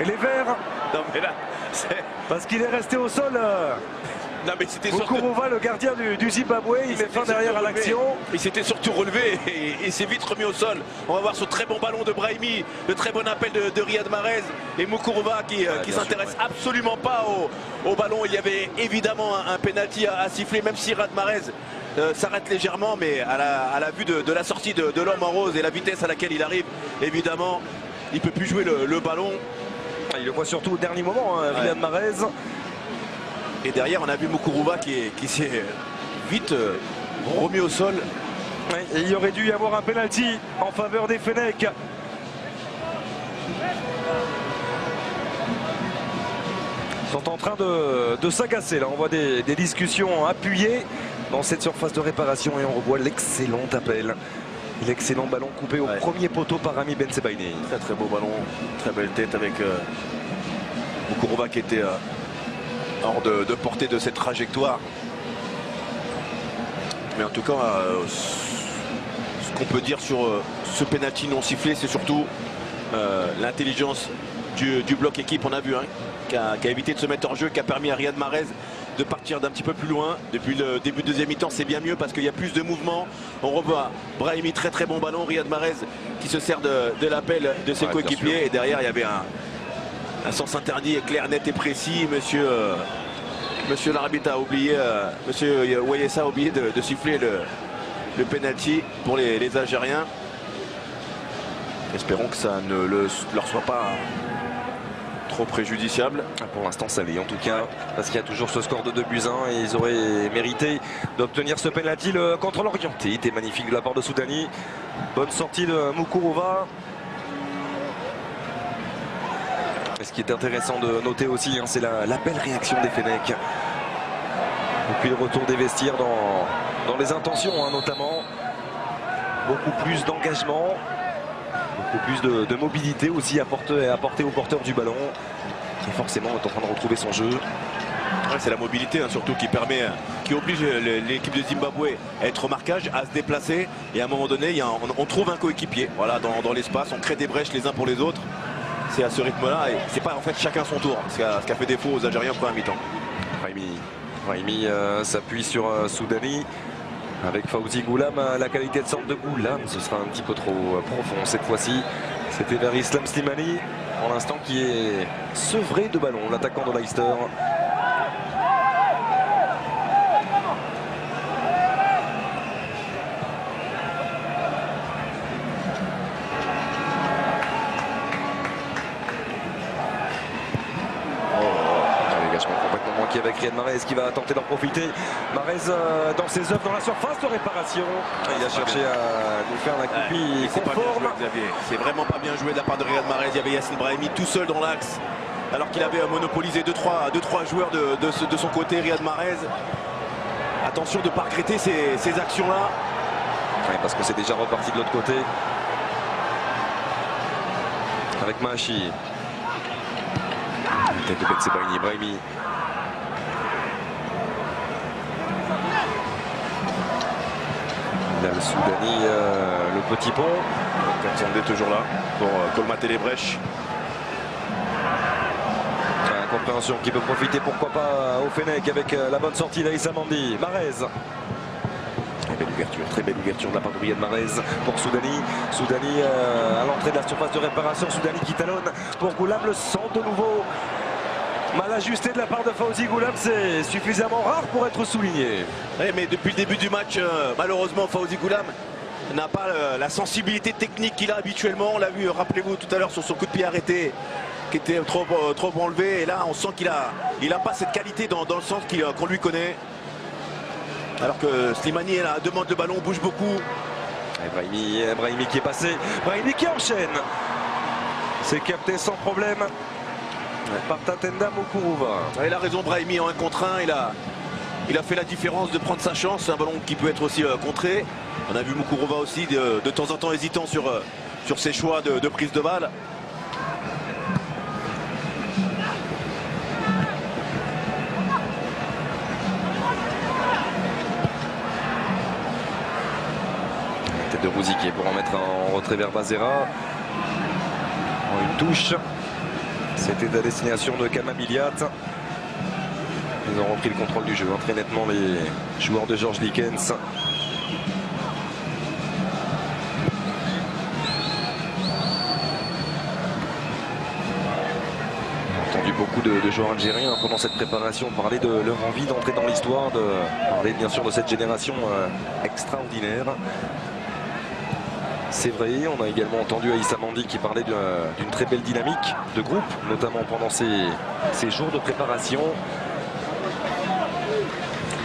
Verts. Non mais là, parce qu'il est resté au sol. Non mais c'était Mukuruva, le gardien du Zimbabwe, il met fin derrière à l'action. Il s'était surtout relevé et s'est vite remis au sol. On va voir ce très bon ballon de Brahimi, le très bon appel de Riyad Mahrez et Mukuruva qui s'intéresse absolument pas au ballon. Il y avait évidemment un penalty à siffler, même si Riyad Mahrez s'arrête légèrement, mais à la vue de la sortie de l'homme en rose et la vitesse à laquelle il arrive, évidemment, il ne peut plus jouer le ballon. Il le voit surtout au dernier moment, hein, Riyad Mahrez. Et derrière, on a vu Mukuruva qui s'est vite remis au sol. Et il y aurait dû y avoir un penalty en faveur des Fennecs. Ils sont en train de s'agacer. Là, on voit des discussions appuyées dans cette surface de réparation et on revoit l'excellent appel. L'excellent ballon coupé au premier poteau par Rami Bensebaini. Très très beau ballon, très belle tête avec Mukuruva qui était hors de portée de cette trajectoire. Mais en tout cas, ce qu'on peut dire sur ce penalty non sifflé, c'est surtout l'intelligence du bloc équipe. On a vu, hein, qui a évité de se mettre en jeu, qui a permis à Riyad Mahrez de partir d'un petit peu plus loin. Depuis le début de deuxième mi-temps, c'est bien mieux parce qu'il y a plus de mouvement. On revoit Brahimi, très très bon ballon. Riyad Mahrez qui se sert de l'appel de ses coéquipiers. Et derrière, il y avait un sens interdit clair, net et précis. Monsieur l'arbitre a oublié, monsieur Wayessa a oublié de siffler le penalty pour les Algériens. Espérons que ça ne leur soit pas trop préjudiciable. Pour l'instant ça l'est en tout cas, parce qu'il y a toujours ce score de 2-1 et ils auraient mérité d'obtenir ce penalty. Le contrôle orienté était magnifique de la part de Soudani. Bonne sortie de Mukuruva. Et ce qui est intéressant de noter aussi, hein, c'est la belle réaction des Fennecs. Et puis le retour des vestiaires dans les intentions, hein, notamment. Beaucoup plus d'engagement. Beaucoup plus de mobilité aussi apportée au porteur du ballon, qui forcément est en train de retrouver son jeu. Ouais, c'est la mobilité, hein, surtout qui oblige l'équipe de Zimbabwe à être au marquage, à se déplacer. Et à un moment donné, on trouve un coéquipier. Voilà, dans l'espace, on crée des brèches les uns pour les autres. C'est à ce rythme-là. Et c'est pas en fait chacun son tour, ce qui a fait défaut aux Algériens en première mi-temps. Brahimi s'appuie sur Soudani. Avec Fawzi Goulam, la qualité de centre de Goulam, ce sera un petit peu trop profond cette fois-ci. C'était vers Islam Slimani, pour l'instant qui est sevré de ballon, l'attaquant de Leicester. Avec Riyad Mahrez qui va tenter d'en profiter. Mahrez dans ses œuvres dans la surface de réparation. Il a cherché à nous faire la copie conforme. C'est vraiment pas bien joué de la part de Riyad Mahrez. Il y avait Yassine Brahimi tout seul dans l'axe, alors qu'il avait monopolisé 2-3 joueurs de son côté. Riyad Mahrez, attention de ne pas regretter ces actions-là. Oui, parce que c'est déjà reparti de l'autre côté. Avec Mahachi. Tête de Bensebaini, Brahimi. Il a le Soudani, le petit pont. Katsande est toujours là pour colmater les brèches. Incompréhension qui peut profiter, pourquoi pas, au Fennec avec la bonne sortie d'Aïssa Mandi. Marez. Très belle ouverture de la part de Riyad Mahrez pour Soudani. Soudani à l'entrée de la surface de réparation. Soudani qui talonne pour Goulam. Le centre de nouveau mal ajusté de la part de Fawzi Goulam. C'est suffisamment rare pour être souligné. Oui, mais depuis le début du match, malheureusement, Fawzi Goulam n'a pas la sensibilité technique qu'il a habituellement. On l'a vu, rappelez-vous, tout à l'heure sur son coup de pied arrêté qui était trop enlevé. Et là, on sent qu'il a pas cette qualité dans le sens qu'on lui connaît. Alors que Slimani demande le ballon, bouge beaucoup. Brahimi qui est passé. Brahimi qui enchaîne. C'est capté sans problème par Tatenda Moukuruva. Il a raison, Brahimi en 1 contre 1. Il a fait la différence de prendre sa chance. C'est un ballon qui peut être aussi contré. On a vu Moukuruva aussi de temps en temps hésitant sur ses choix de prise de balle. De Rouziquet pour en mettre en retrait vers Bazera. Une touche. C'était la destination de Kamabiliat. Ils ont repris le contrôle du jeu très nettement, les joueurs de Georges Likens. On a entendu beaucoup de joueurs algériens pendant cette préparation parler de leur envie d'entrer dans l'histoire, de parler bien sûr de cette génération extraordinaire. C'est vrai, on a également entendu Aïssa Mandi qui parlait d'une très belle dynamique de groupe, notamment pendant ces jours de préparation.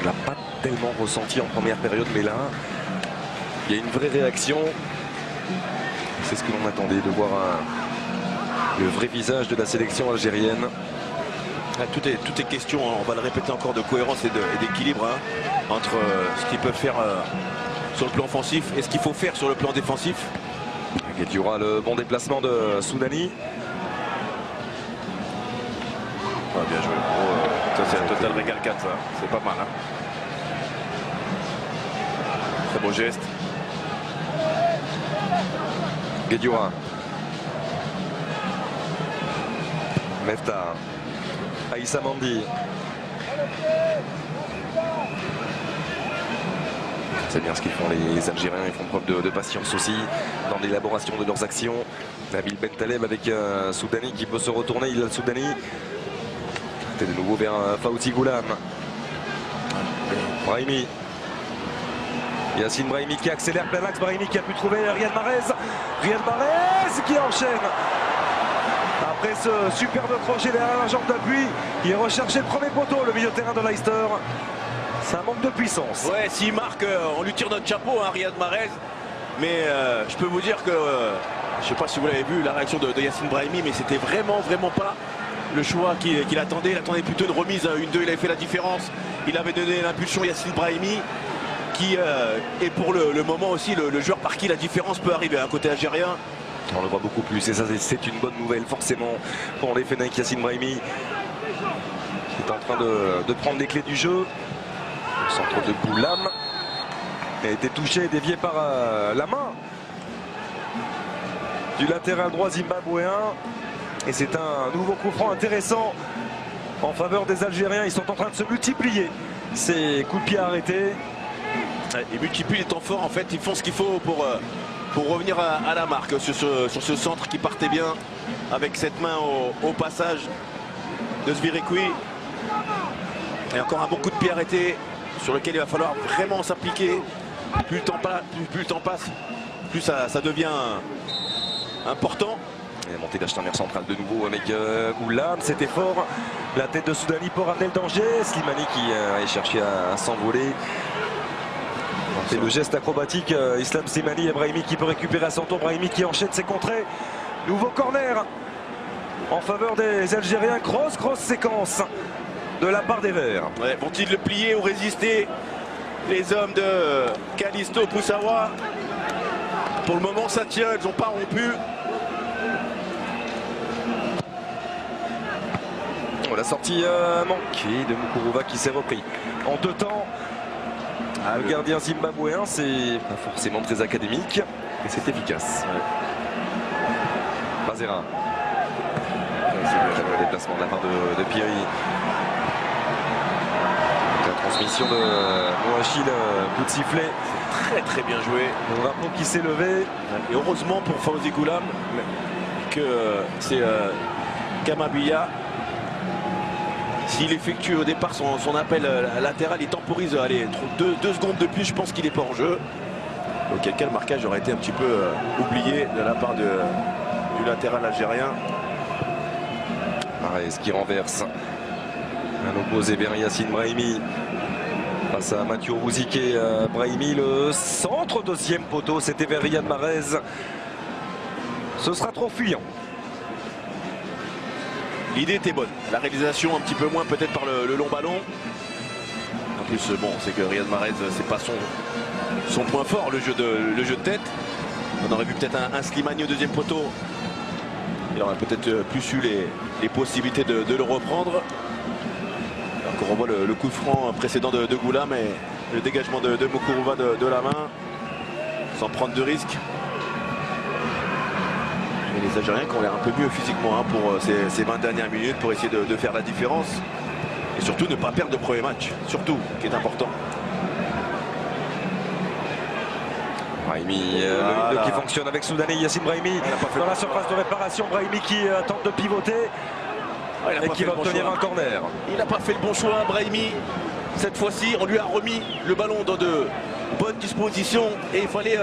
On l'a pas tellement ressenti en première période, mais là, il y a une vraie réaction. C'est ce que l'on attendait, de voir le vrai visage de la sélection algérienne. Tout est question, on va le répéter encore, de cohérence et d'équilibre entre ce qu'ils peuvent faire sur le plan offensif et ce qu'il faut faire sur le plan défensif. Il y aura le bon déplacement de Soudani. Bien joué. Ça c'est un total régal 4, ça. C'est pas mal. Très beau geste. Guedioura. Mefta. Aïssa Mandi. C'est bien ce qu'ils font les Algériens, ils font preuve de patience aussi dans l'élaboration de leurs actions. Nabil Bentaleb avec Soudani qui peut se retourner, il a le Soudani. C'est de nouveau vers Fawzi Goulam. Brahimi. Yacine Brahimi qui accélère plein axe, Brahimi qui a pu trouver Riyad Mahrez. Riyad Mahrez qui enchaîne. Après ce superbe crochet derrière la jambe d'appui, il est recherché le premier poteau, le milieu de terrain de Leicester. Ça manque de puissance. Ouais, s'il marque, on lui tire notre chapeau, Riyad Mahrez. Mais je peux vous dire que, je ne sais pas si vous l'avez vu, la réaction de Yacine Brahimi, mais c'était vraiment pas le choix qu'il attendait. Il attendait plutôt une remise à 1-2, il avait fait la différence. Il avait donné l'impulsion Yacine Brahimi, qui est pour le moment aussi le joueur par qui la différence peut arriver, un côté algérien. On le voit beaucoup plus et ça c'est une bonne nouvelle forcément pour les Fennecs. Yacine Brahimi qui est en train de prendre les clés du jeu. Le centre de Goulam a été touché, dévié par la main du latéral droit zimbabwéen. Et c'est un nouveau coup franc intéressant en faveur des Algériens. Ils sont en train de se multiplier ces coups de pied arrêtés. Ils multiplient les temps forts, en fait, ils font ce qu'il faut pour revenir à la marque sur ce centre qui partait bien avec cette main au passage de Zvirekwi. Et encore un bon coup de pied arrêté sur lequel il va falloir vraiment s'appliquer. Plus le temps passe, plus ça devient important. Et la montée d'Achtaner central de nouveau avec Goulam, c'était fort. La tête de Soudani pour ramener le danger. Slimani qui a cherché à s'envoler. C'est le geste acrobatique, Islam Slimani et Brahimi qui peut récupérer à son tour. Brahimi qui enchaîne ses contrées. Nouveau corner en faveur des Algériens. Grosse séquence de la part des Verts. Ouais, vont-ils le plier ou résister, les hommes de Callisto Poussawa? Pour le moment ça tient, ils n'ont pas rompu. La sortie manquée de Moukuruva qui s'est repris en 2 temps. Le gardien zimbabwéen, c'est pas forcément très académique, mais c'est efficace. Bazera. Le déplacement de la part de Piri. La transmission de Moachil, coup de sifflet. Très très bien joué. Le drapeau qui s'est levé. Et heureusement pour Fawzi Goulam que c'est Kamabia. S'il effectue au départ son appel latéral, il temporise 2 secondes de plus, je pense qu'il n'est pas en jeu. Auquel cas le marquage aurait été un petit peu oublié de la part du latéral algérien. Marez qui renverse. Un opposé vers Yacine Brahimi. Face à Mathieu Rouziké, Brahimi, le centre, deuxième poteau, c'était vers Riyad Mahrez. Ce sera trop fuyant. L'idée était bonne. La réalisation un petit peu moins peut-être par le long ballon. En plus, bon, c'est que Riyad Mahrez, c'est pas son point fort, le jeu de tête. On aurait vu peut-être un Slimani au deuxième poteau. Il aurait peut-être plus eu les possibilités de le reprendre. Alors qu'on revoit le coup franc précédent de Goulam et le dégagement de Moukuruva de la main, sans prendre de risques. Et les Algériens qui ont l'air un peu mieux physiquement pour ces 20 dernières minutes pour essayer de faire la différence. Et surtout ne pas perdre le premier match, surtout, qui est important. Brahimi, le qui fonctionne avec Soudanais, Yacine Brahimi dans la surface de réparation. Brahimi qui tente de pivoter et qui va obtenir un corner. Il n'a pas fait le bon choix, Brahimi. Cette fois-ci, on lui a remis le ballon dans de bonnes dispositions et il fallait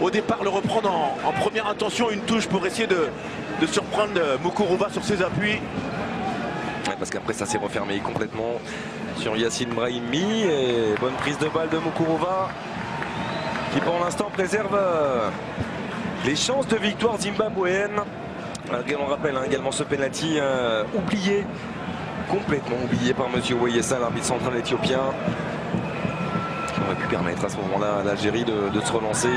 au départ le reprendre en première intention, une touche pour essayer de surprendre Moukuruva sur ses appuis. Ouais, parce qu'après ça s'est refermé complètement sur Yacine Brahimi et bonne prise de balle de Moukuruva qui pour l'instant préserve les chances de victoire zimbabwéenne. On rappelle également ce penalty oublié, complètement oublié par monsieur Wayessa, l'arbitre central éthiopien, qui aurait pu permettre à ce moment-là à l'Algérie de se relancer.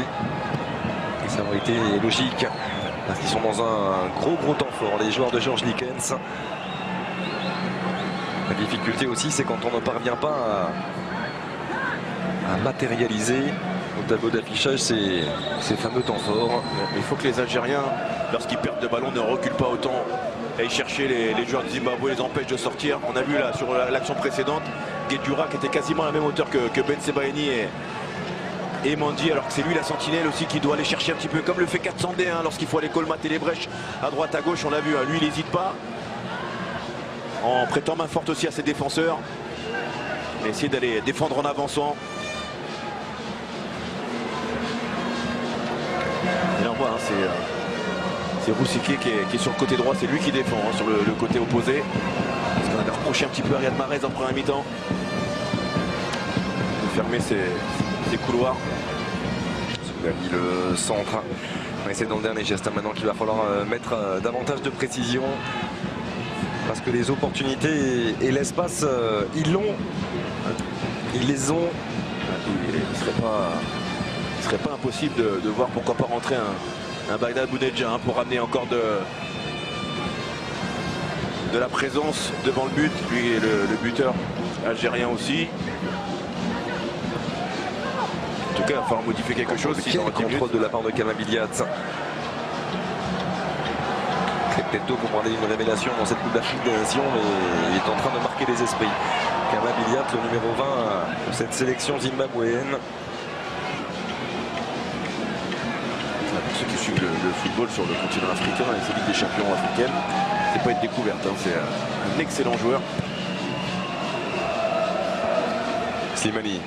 Et ça aurait été logique parce qu'ils sont dans un gros temps fort, les joueurs de Georges Likens. La difficulté aussi, c'est quand on ne parvient pas à matérialiser au tableau d'affichage ces fameux temps forts. Il faut que les Algériens, lorsqu'ils perdent de ballon, ne reculent pas autant. Et chercher les joueurs de Zimbabwe, les empêchent de sortir. On a vu là sur l'action précédente, Guedjura qui était quasiment à la même hauteur que Ben Sebaeni et Mandi, alors que c'est lui la sentinelle aussi qui doit aller chercher un petit peu, comme le fait Katsandé lorsqu'il faut aller colmater les brèches à droite à gauche. On l'a vu, lui il n'hésite pas, en prêtant main forte aussi à ses défenseurs, mais essayer d'aller défendre en avançant. Et là on voit, c'est Rouziké qui est sur le côté droit, c'est lui qui défend sur le côté opposé. Parce qu'on avait reproché un petit peu à Riyad Mahrez en première mi-temps de fermer ses couloirs. Soulani le centre. Mais c'est dans le dernier geste maintenant qu'il va falloir mettre davantage de précision. Parce que les opportunités et l'espace, ils l'ont. Ils les ont. Il serait pas impossible de voir pourquoi pas rentrer un Bagdad Bounedjah pour ramener encore de la présence devant le but. Lui et le buteur algérien aussi. En tout cas, il va falloir modifier quelque chose. Quel contrôle de la part de Kamabiliat. C'est peut-être tôt pour parler d'une révélation dans cette Coupe d'Afrique des Nations, mais il est en train de marquer les esprits. Kamabiliat, le numéro 20 de cette sélection zimbabwéenne. Pour ceux qui suivent le football sur le continent africain et ces Ligues des champions africaines, c'est pas une découverte, c'est un excellent joueur. Slimani.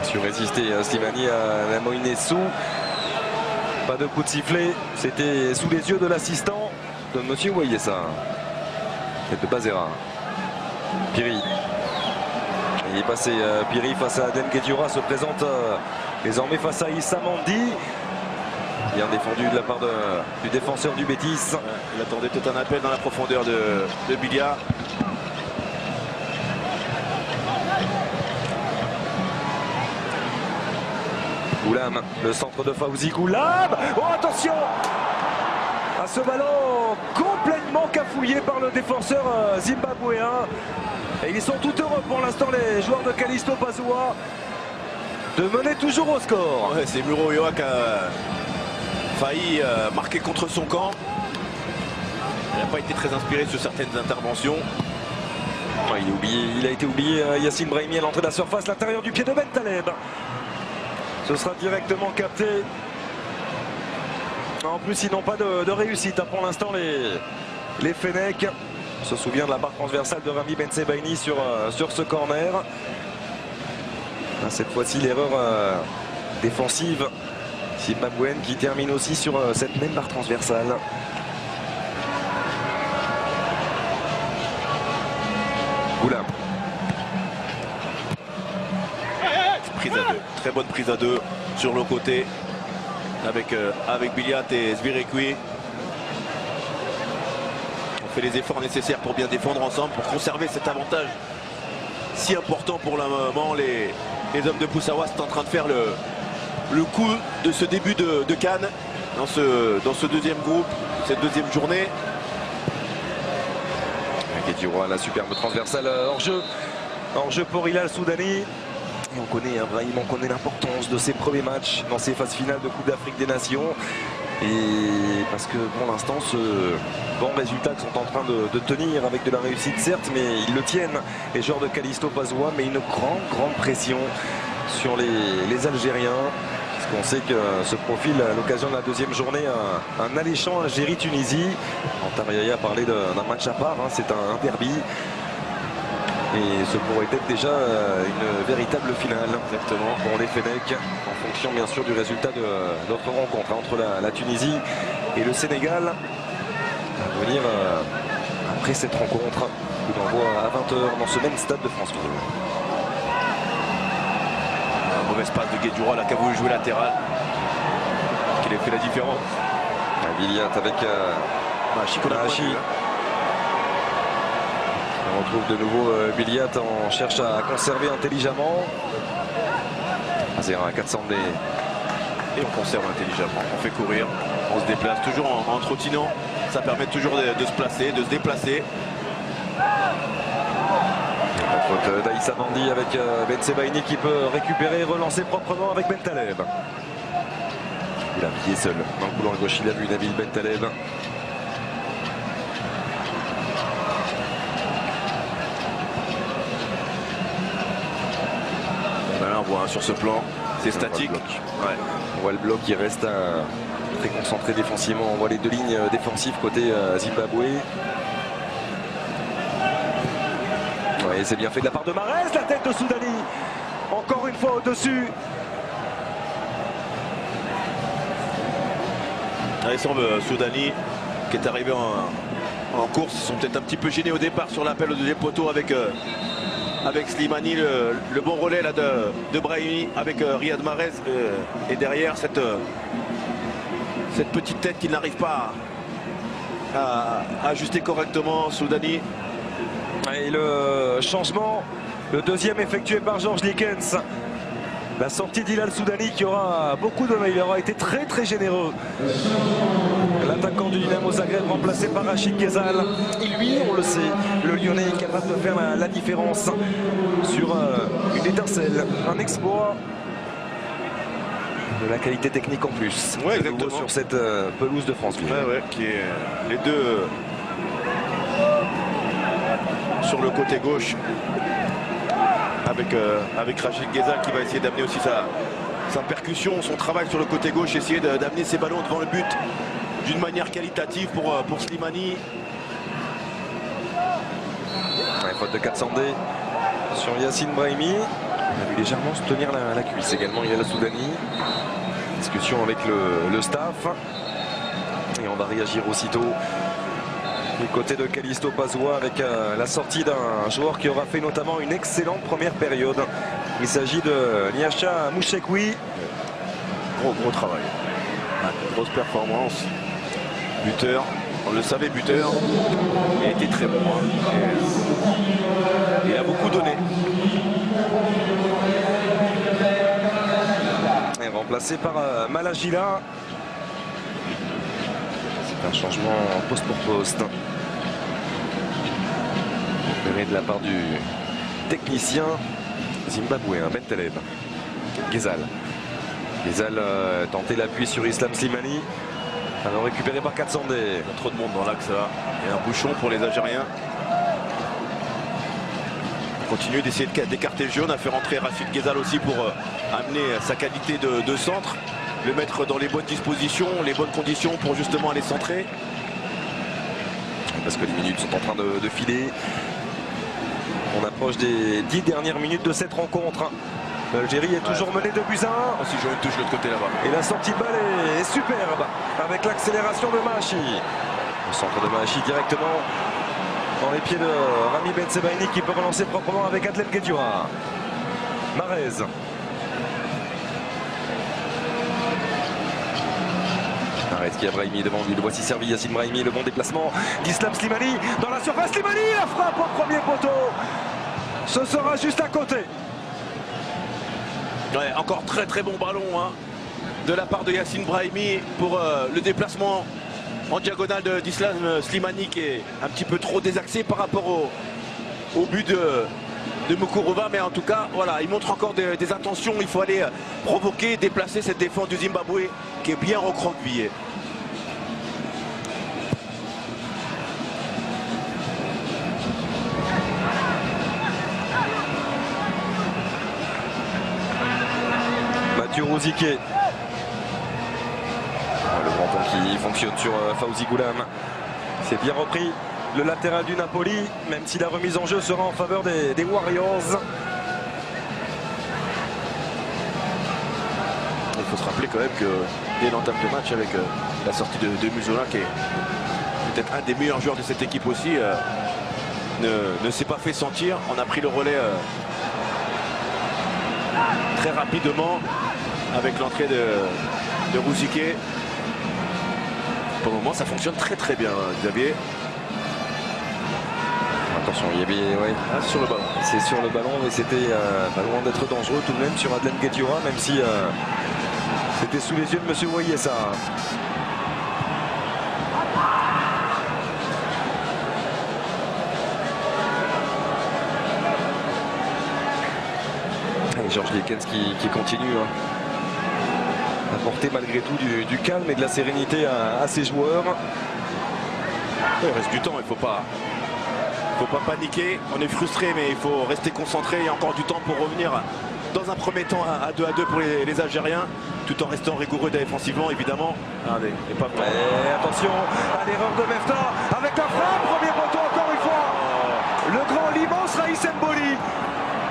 Sur résister Slimani à la Moïnessou. Pas de coup de sifflet, c'était sous les yeux de l'assistant de monsieur Wayessa. Tête de Bazera. Piri. Il est passé Piri face à Adem Guedjura, se présente désormais face à Issa Mandi. Bien défendu de la part du défenseur du Betis. Il attendait peut-être un appel dans la profondeur de Bilia. Goulam, le centre de Fawzi Goulam. Oh attention à ce ballon complètement cafouillé par le défenseur zimbabwéen. Et ils sont tout heureux pour l'instant, les joueurs de Callisto Passoua, de mener toujours au score. Ouais, c'est Muro Yoa qui a failli marquer contre son camp. Il n'a pas été très inspiré sur certaines interventions. Ouais, il a été oublié, Yacine Brahimi à l'entrée de la surface, l'intérieur du pied de Bentaleb. Ce sera directement capté. En plus, ils n'ont pas de réussite pour l'instant, les Fennecs. On se souvient de la barre transversale de Rami Bensebaini sur ce corner. Cette fois-ci, l'erreur défensive zimbabwéenne qui termine aussi sur cette même barre transversale. Oula. Prise à deux, très bonne prise à deux sur le côté avec Biliat et Zvirekwi. On fait les efforts nécessaires pour bien défendre ensemble, pour conserver cet avantage si important pour le moment. Les hommes de Poussawa sont en train de faire le coup de ce début de Cannes dans ce deuxième groupe, cette deuxième journée. Guédiroa, la superbe transversale hors jeu pour Hilal Soudani. Et on connaît Brahim, on connaît l'importance de ses premiers matchs dans ces phases finales de Coupe d'Afrique des Nations. Et parce que pour l'instant, ce bon résultat qu'ils sont en train de tenir avec de la réussite certes, mais ils le tiennent. Les joueurs de Callisto Passoua, mais une grande pression sur les Algériens. Parce qu'on sait que ce profil, à l'occasion de la deuxième journée, un alléchant Algérie-Tunisie. Antaria a parlé d'un match à part, hein, c'est un derby. Et ce pourrait être déjà une véritable finale. Exactement. Pour les Fennecs, en fonction bien sûr du résultat de notre rencontre entre la Tunisie et le Sénégal. À venir après cette rencontre, coup d'envoi à 20h dans ce même stade de Franceville. Un mauvais passe de Guédiroa là qui a voulu jouer latéral. Qui a fait la différence. Biliat avec Mahachi. On retrouve de nouveau Biliat, on cherche à conserver intelligemment. À 400 des... Et on conserve intelligemment, on fait courir, on se déplace toujours en trottinant. Ça permet toujours de se placer, de se déplacer. La faute d'Aïssa Mandi avec Bensebaini qui peut récupérer et relancer proprement avec Bentaleb. Il a pied seul dans le couloir gauche, il a vu Nabil Bentaleb. On voit sur ce plan, c'est statique. Ouais. On voit le bloc qui reste très concentré défensivement. On voit les deux lignes défensives côté Zimbabwe. Ouais, c'est bien fait de la part de Mahrez, la tête de Soudani. Encore une fois au-dessus. Alessandre Soudani qui est arrivé en course. Ils sont peut-être un petit peu gênés au départ sur l'appel au deuxième poteau avec Slimani, le bon relais là de Brahimi avec Riyad Mahrez et derrière cette petite tête qui n'arrive pas à ajuster correctement Soudani. Et le changement, le deuxième effectué par Georges Likens. La sortie d'Hilal Soudani qui aura beaucoup de mal, il aura été très généreux. L'attaquant du Dynamo Zagreb remplacé par Rachid Ghezal. Et lui, on le sait, le Lyonnais est capable de faire la différence sur une étincelle, un exploit. De la qualité technique en plus. Ouais, exactement. Sur cette pelouse de France. Ouais, qui est les deux sur le côté gauche. Avec Rachid Ghezal qui va essayer d'amener aussi sa percussion, son travail sur le côté gauche, essayer d'amener ses ballons devant le but d'une manière qualitative pour Slimani. Ouais, faute de 400 D sur Yacine Brahimi. On a vu légèrement se tenir la cuisse également. Il y a la Soudani. Discussion avec le staff. Et on va réagir aussitôt du côté de Callisto Passoua avec la sortie d'un joueur qui aura fait notamment une excellente première période. Il s'agit de Niacha Mouchekwi. Gros travail. Grosse performance. Buteur. On le savait, buteur. Il a été très bon. Il a beaucoup donné. Et remplacé par Malagila. C'est un changement poste pour poste. repéré de la part du technicien zimbabwéen Benteleb. Ghezal. Ghezal tentait l'appui sur Islam Slimani. Alors récupéré par Katsandé. Il y a trop de monde dans l'axe là. Il y a un bouchon pour les Algériens. On continue d'essayer d'écarter le jeu. On a fait rentrer Rachid Ghezal aussi pour amener sa qualité de centre. Le mettre dans les bonnes dispositions, les bonnes conditions pour justement aller centrer. Parce que les minutes sont en train de filer. On approche des 10 dernières minutes de cette rencontre. L'Algérie est toujours menée de buts à 1. Si je touche de l'autre côté là-bas. Et la sortie de balle est superbe avec l'accélération de Mahachi. Le centre de Mahachi directement dans les pieds de Rami Bensebaini qui peut relancer proprement avec Adlem Guedioura. Marez. Marez qui a Brahimi devant lui. Le voici servi Yacine Brahimi. Le bon déplacement d'Islam Slimani dans la surface. Slimani, la frappe au premier poteau. Ce sera juste à côté. Ouais, encore très bon ballon hein, de la part de Yacine Brahimi pour le déplacement en diagonale d'Islam Slimani qui est un petit peu trop désaxé par rapport au but de Moukourova. Mais en tout cas, voilà, il montre encore des intentions. Il faut aller provoquer, déplacer cette défense du Zimbabwe qui est bien recroquevillée. Rouziké. Le grand pont qui fonctionne sur Fawzi Goulam. C'est bien repris. Le latéral du Napoli, même si la remise en jeu sera en faveur des Warriors. Il faut se rappeler quand même que dès l'entame de match avec la sortie de Muzola qui est peut-être un des meilleurs joueurs de cette équipe aussi ne s'est pas fait sentir. On a pris le relais très rapidement avec l'entrée de Rouziké. Pour le moment ça fonctionne très bien Xavier. Attention, il y avait sur le ballon. C'est sur le ballon mais c'était pas loin d'être dangereux tout de même sur Adlem Guedioura, même si c'était sous les yeux de M. Ouayessa. Georges Lekens qui continue à apporter malgré tout du calme et de la sérénité à ses joueurs. Il reste du temps, il ne faut pas paniquer. On est frustré mais il faut rester concentré. Il y a encore du temps pour revenir dans un premier temps à 2-2 pour les Algériens, tout en restant rigoureux défensivement évidemment. Allez, attention à l'erreur de Mefta avec la frappe, premier poteau encore une fois. Le grand, l'immense Raïs Mboli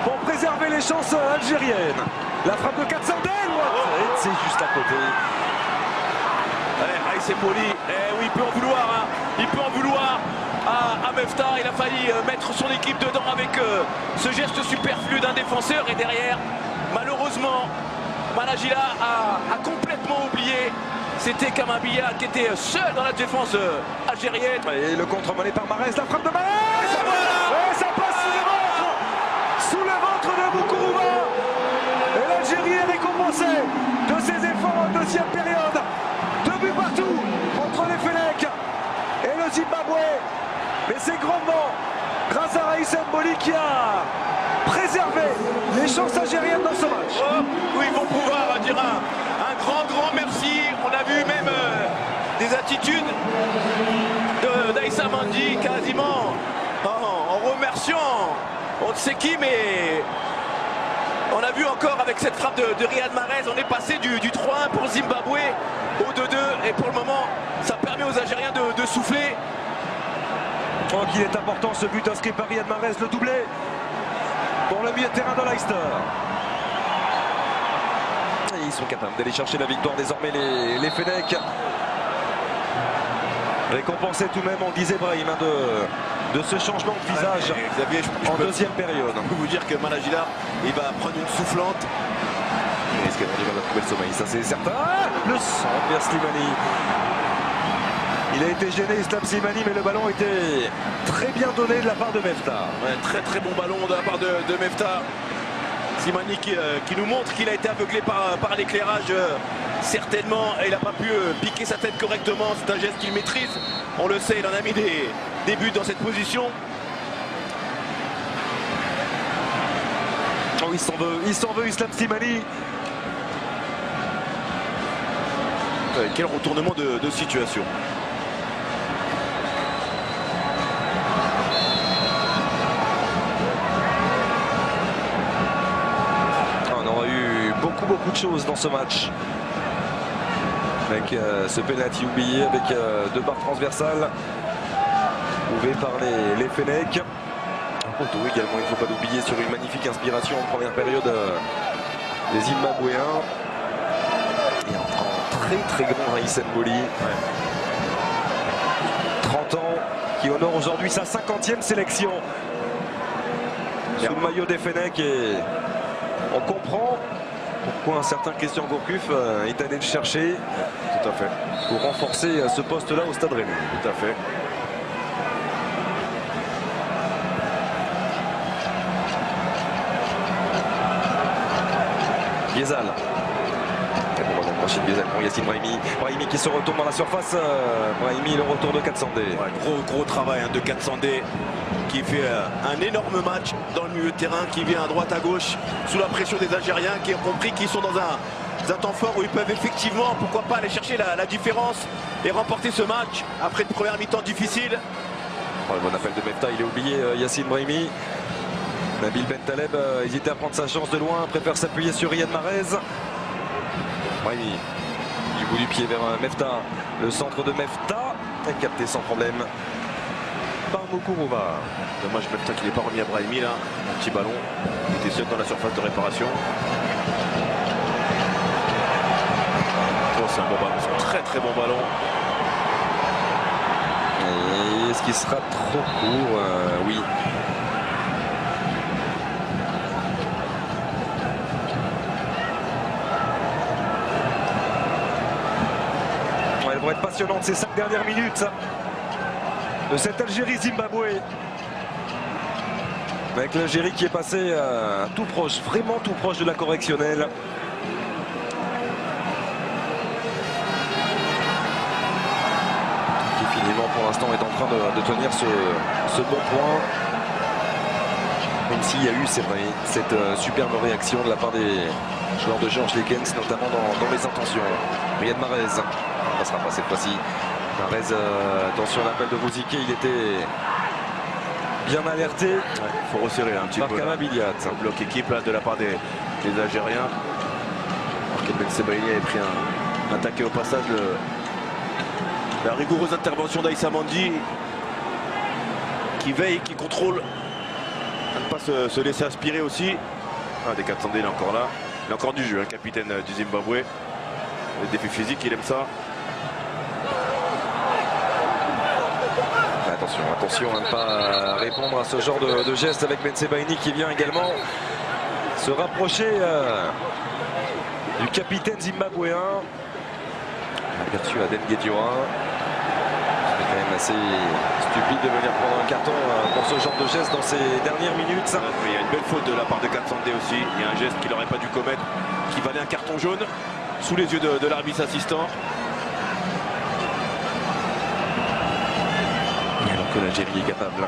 pour préserver les chances algériennes. La frappe de Katsandé, c'est juste à côté. Raïs Mboli, oui, il peut en vouloir, hein. Il peut en vouloir à Mefta. Il a failli mettre son équipe dedans avec ce geste superflu d'un défenseur et derrière, malheureusement, Managila a complètement oublié. C'était Kamabia qui était seul dans la défense algérienne. Et le contre-mené par Marez, la frappe de Marez. Ça passe sous le ventre de Moukourova. Et l'Algérie est récompensée de ses efforts en deuxième période. 2 buts partout contre les Fennecs et le Zimbabwe. Mais c'est grandement grâce à Raïs Mboli qui a préservé les chances algériennes dans ce match. Oui, ils vont pouvoir dire un grand merci. On a vu même des attitudes d'Aïssa Mandi quasiment en remerciant on ne sait qui, mais on a vu encore avec cette frappe de Riyad Mahrez, on est passé du 3-1 pour Zimbabwe au 2-2 et pour le moment ça permet aux Algériens de souffler. Je crois qu'il est important ce but inscrit par Riyad Mahrez, le doublé pour le milieu de terrain de Leicester. Et ils sont capables d'aller chercher la victoire désormais les Fennecs. Récompensé tout de même, on disait Brahim, de ce changement de visage Xavier, en deuxième période. Je peux vous dire que Managila, il va prendre une soufflante. Est-ce qu'il va trouver le sommeil? Ça c'est certain. Le centre vers Slimani. Il a été gêné Islam Slimani, mais le ballon était très bien donné de la part de Mefta. Ouais, très bon ballon de la part de Mefta. Slimani qui nous montre qu'il a été aveuglé par l'éclairage. Certainement, et il n'a pas pu piquer sa tête correctement. C'est un geste qu'il maîtrise. On le sait, il en a mis des buts dans cette position. Oh, il s'en veut Islam Slimani. Quel retournement de situation. On aurait eu beaucoup de choses dans ce match. Avec ce penalty oublié, avec deux barres transversales ouvées par les Fennecs. Poteau également, il ne faut pas l'oublier, sur une magnifique inspiration en première période des Zimbabwéens. Et un très grand Raïs Mboli. Ouais. 30 ans, qui honore aujourd'hui sa 50e sélection. Sous le maillot des Fennecs, et on comprend pourquoi un certain Christian Gourcuff est allé le chercher. Tout à fait. Pour renforcer ce poste-là au Stade Rennais. Tout à fait. Ghezal. Rachid Ghezal pour Yacine Brahimi. Brahimi qui se retourne dans la surface. Brahimi, le retour de Katsandé. Ouais, gros travail de Katsandé, qui fait un énorme match dans le milieu de terrain, qui vient à droite à gauche sous la pression des Algériens, qui ont compris qu'ils sont dans un temps fort où ils peuvent effectivement, pourquoi pas, aller chercher la différence et remporter ce match après une première mi-temps difficile. Oh, le bon appel de Mefta, il est oublié, Yacine Brahimi. Nabil Bentaleb hésitait à prendre sa chance de loin, préfère s'appuyer sur Riyad Mahrez. Brahimi, du bout du pied vers Mefta. Le centre de Mefta est capté sans problème par Moukourova. Dommage Mefta qui n'est pas remis à Brahimi là. Un petit ballon. Il était seul dans la surface de réparation. Oh, c'est un bon ballon, c'est un très bon ballon. Et est-ce qu'il sera trop court? Oui. Elle va être passionnante ces 5 dernières minutes de cette Algérie-Zimbabwe. Avec l'Algérie qui est passée tout proche, vraiment tout proche de la correctionnelle. Qui finalement pour l'instant est en train de tenir ce bon point. Même s'il y a eu, c'est vrai, cette superbe réaction de la part des joueurs de Georges Lekens, notamment dans les intentions. Riyad Mahrez. Ça ne passera pas cette fois-ci. Mahrez, attention à l'appel de Vouzique, il était bien alerté. Il faut resserrer un petit peu. Par Kamabiliat. Un bloc équipe là, de la part des Algériens. Alors que Ben Sebaini avait pris un taquet au passage. La rigoureuse intervention d'Aïssa Mandi, qui veille, qui contrôle, à ne pas se laisser aspirer aussi. Ah, des Katsandé, il est encore là. Il est encore du jeu, capitaine du Zimbabwe. Le défi physique, il aime ça. Attention à ne pas répondre à ce genre de geste avec Ben Sebaini qui vient également se rapprocher du capitaine zimbabwéen. Aperçu à Denguediora. C'est quand même assez stupide de venir prendre un carton pour ce genre de geste dans ces dernières minutes. Il y a une belle faute de la part de Katsandé aussi. Il y a un geste qu'il n'aurait pas dû commettre, qui valait un carton jaune sous les yeux de l'arbitre assistant. Alors que l'Algérie est capable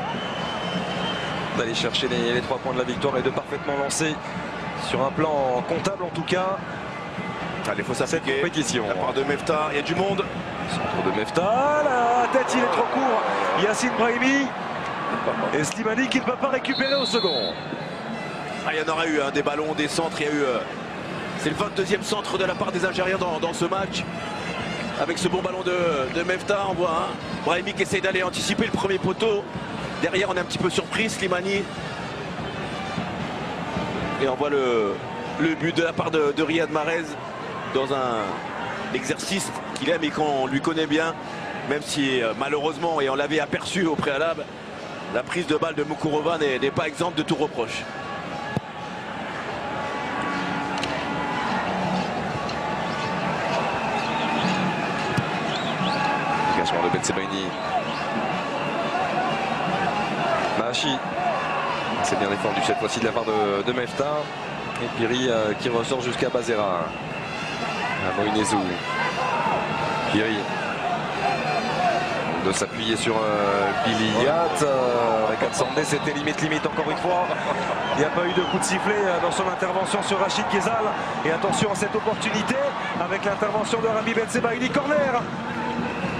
d'aller chercher les 3 points de la victoire et de parfaitement lancer sur un plan comptable en tout cas. Allez, faut s'appliquer. Cette compétition. La part de Mefta, il y a du monde. Centre de Mefta, la tête il est trop court. Yacine Brahimi et Slimani qui ne peut pas récupérer au second. Ah, il y en aura eu des ballons, des centres. Il y a eu. C'est le 22e centre de la part des Algériens dans ce match. Avec ce bon ballon de Mefta, on voit Brahimi qui essaye d'aller anticiper le premier poteau. Derrière, on est un petit peu surpris, Slimani. Et on voit le but de la part de Riyad Mahrez dans un exercice qu'il aime et qu'on lui connaît bien. Même si malheureusement, et on l'avait aperçu au préalable, la prise de balle de Moukourova n'est pas exempte de tout reproche. De Ben Sebaini. Mahachi. C'est bien défendu cette fois-ci de la part de Mefta. Et Piri qui ressort jusqu'à Bazera. À Moïnezou. Piri. De s'appuyer sur Biliat. Katsandé, c'était limite encore une fois. Il n'y a pas eu de coup de sifflet dans son intervention sur Rachid Ghezal. Et attention à cette opportunité avec l'intervention de Rami Bensebaini. Corner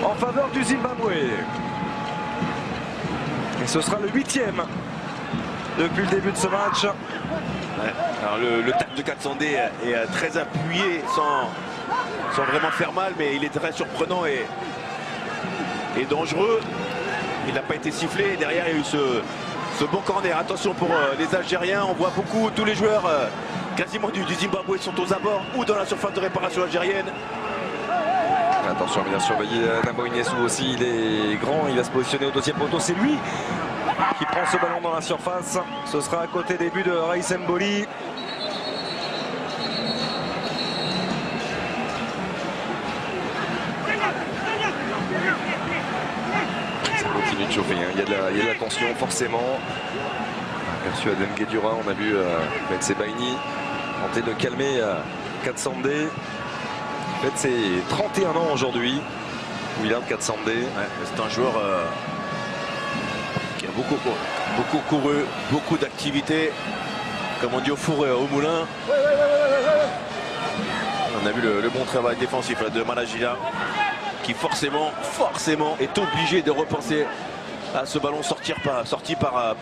en faveur du Zimbabwe. Et ce sera le 8e depuis le début de ce match. Ouais. Alors le tacle de Katsande est très appuyé sans vraiment faire mal, mais il est très surprenant et dangereux. Il n'a pas été sifflé. Derrière, il y a eu ce bon corner. Attention pour les Algériens. On voit beaucoup, tous les joueurs quasiment du Zimbabwe sont aux abords ou dans la surface de réparation algérienne. Attention à bien surveiller Nabo Ignesu aussi. Il est grand. Il va se positionner au deuxième poteau. C'est lui qui prend ce ballon dans la surface. Ce sera à côté des buts de Raïs Mboli. Ça continue de chauffer, hein. Il y a de la tension forcément. Aperçu Adem Guedjura, on a vu Bensebaini tenter de calmer Katsande. En fait, c'est 31 ans aujourd'hui. Willard Katsande. Ouais, c'est un joueur qui a beaucoup couru, beaucoup d'activités, comme on dit au four et au moulin. On a vu le bon travail défensif là, de Malajila, qui forcément est obligé de repenser à ce ballon sorti par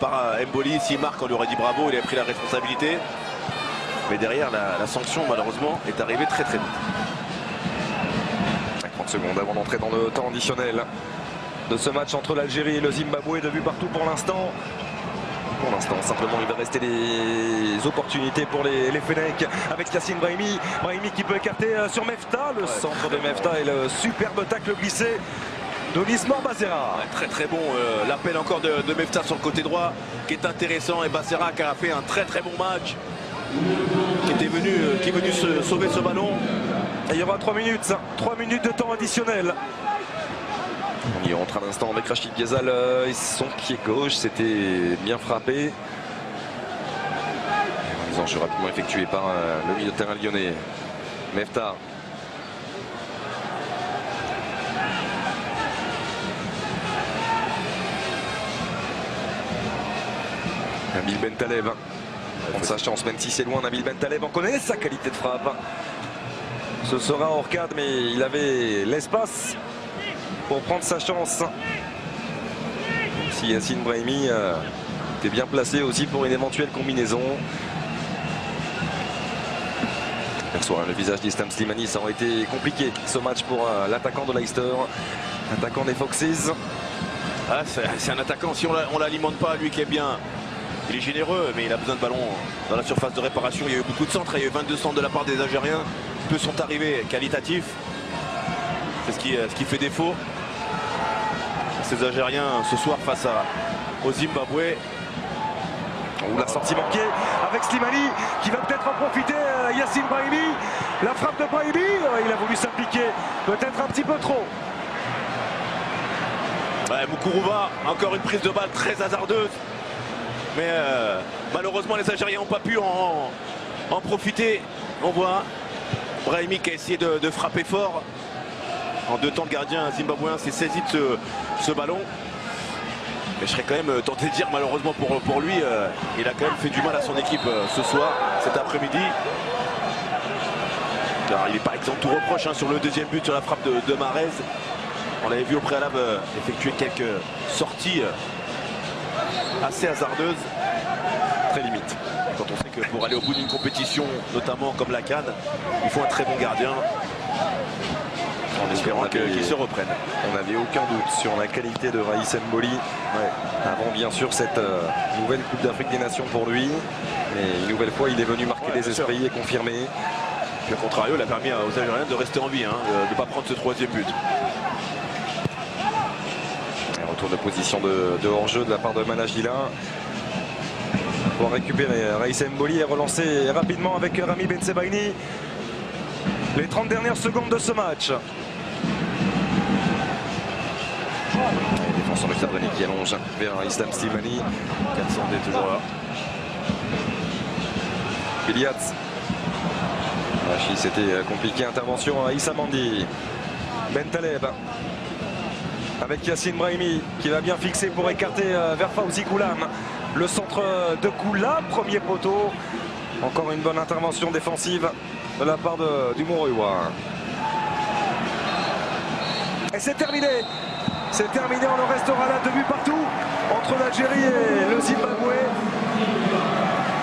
Mboli. S'il marque, on lui aurait dit bravo, il a pris la responsabilité. Mais derrière, la sanction, malheureusement, est arrivée très vite. 30 secondes avant d'entrer dans le temps additionnel de ce match entre l'Algérie et le Zimbabwe. 2 buts partout pour l'instant. Pour l'instant, simplement, il va rester des opportunités pour les Fennecs avec Yacine Brahimi. Brahimi qui peut écarter sur Mefta. Le centre de Mefta et le superbe tacle glissé de Lismor Basera. Ouais, très bon. L'appel encore de Mefta sur le côté droit qui est intéressant. Et Basera qui a fait un très bon match. Qui est venu sauver ce ballon. Et il y aura 3 minutes. 3 minutes de temps additionnel. On y rentre à l'instant avec Rachid Ghezal et son pied gauche, c'était bien frappé. Un jeu rapidement effectué par le milieu de terrain lyonnais. Mefta. Nabil Bentaleb. Prendre sa chance, même si c'est loin, Nabil Bentaleb. On connaît sa qualité de frappe. Ce sera hors cadre, mais il avait l'espace pour prendre sa chance. Si Yacine Brahimi était bien placé aussi pour une éventuelle combinaison. On perçoit le visage d'Islam Slimani. Ça aurait été compliqué ce match pour l'attaquant de Leicester, l'attaquant des Foxes. Ah, c'est un attaquant, si on l'alimente pas, lui qui est bien, il est généreux, mais il a besoin de ballon dans la surface de réparation. Il y a eu beaucoup de centres, il y a eu 22 centres de la part des Algériens. Peu sont arrivés qualitatifs. C'est ce qui fait défaut. Ces Algériens ce soir face au Zimbabwe. Ou la sortie manquée avec Slimani qui va peut-être en profiter. Yacine Brahimi, la frappe de Brahimi, il a voulu s'impliquer peut-être un petit peu trop. Ouais, Moukuruva, encore une prise de balle très hasardeuse. Mais malheureusement les Algériens n'ont pas pu en profiter. On voit Brahimi qui a essayé de frapper fort. En 2 temps, le gardien zimbabwéen s'est saisi de ce ballon. Mais je serais quand même tenté de dire, malheureusement pour lui, il a quand même fait du mal à son équipe ce soir, cet après-midi. Il n'est pas exempt de tout reproche sur le deuxième but, sur la frappe de Mahrez. On l'avait vu au préalable effectuer quelques sorties assez hasardeuses. Très limite. Quand on sait que pour aller au bout d'une compétition, notamment comme la CAN, il faut un très bon gardien. En espérant qu'il se reprenne. On n'avait aucun doute sur la qualité de Raïs Mboli. Avant bien sûr cette nouvelle Coupe d'Afrique des Nations pour lui. Mais une nouvelle fois il est venu marquer les esprits et confirmer. Le contrario, il a permis aux Algériens de rester en vie, de ne pas prendre ce 3e but. Un retour de position de hors-jeu de la part de Malajila. Pour récupérer Raïs Mboli et relancer rapidement avec Rami Bensebaini. Les 30 dernières secondes de ce match. Défenseur de Sabrani qui allonge vers Islam Slimani. Katsande est toujours là. Biliatz. C'était compliqué. Intervention à Issa Mandi. Bentaleb. Avec Yacine Brahimi qui va bien fixer pour écarter vers Fawzi Goulam. Le centre de Koula, premier poteau. Encore une bonne intervention défensive de la part du Montréois. Et c'est terminé. C'est terminé, on en restera là, 2 buts partout entre l'Algérie et le Zimbabwe.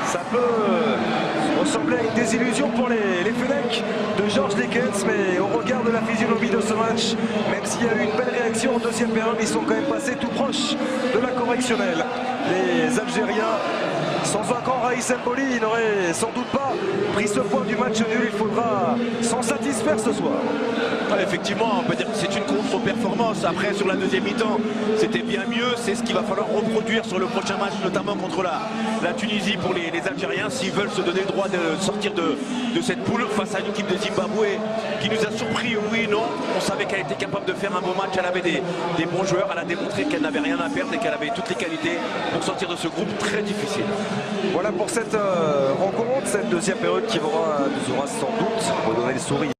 Ça peut ressembler à une désillusion pour les Fennecs de Georges Lekens, mais au regard de la physionomie de ce match, même s'il y a eu une belle réaction en deuxième période, ils sont quand même passés tout proches de la correctionnelle. Les Algériens, sans un grand Raïs Mboli, ils n'auraient sans doute pas pris ce point du match nul. Il faudra s'en satisfaire ce soir. Ouais, effectivement, on peut dire que c'est une contre-performance. Après, sur la deuxième mi-temps, c'était bien mieux. C'est ce qu'il va falloir reproduire sur le prochain match, notamment contre la Tunisie pour les Algériens, s'ils veulent se donner le droit de sortir de cette poule face à une équipe de Zimbabwe qui nous a surpris, oui, non. On savait qu'elle était capable de faire un bon match. Elle avait des bons joueurs. Elle a démontré qu'elle n'avait rien à perdre et qu'elle avait toutes les qualités pour sortir de ce groupe très difficile. Voilà pour cette rencontre, cette deuxième période qui nous aura sans doute redonné le sourire.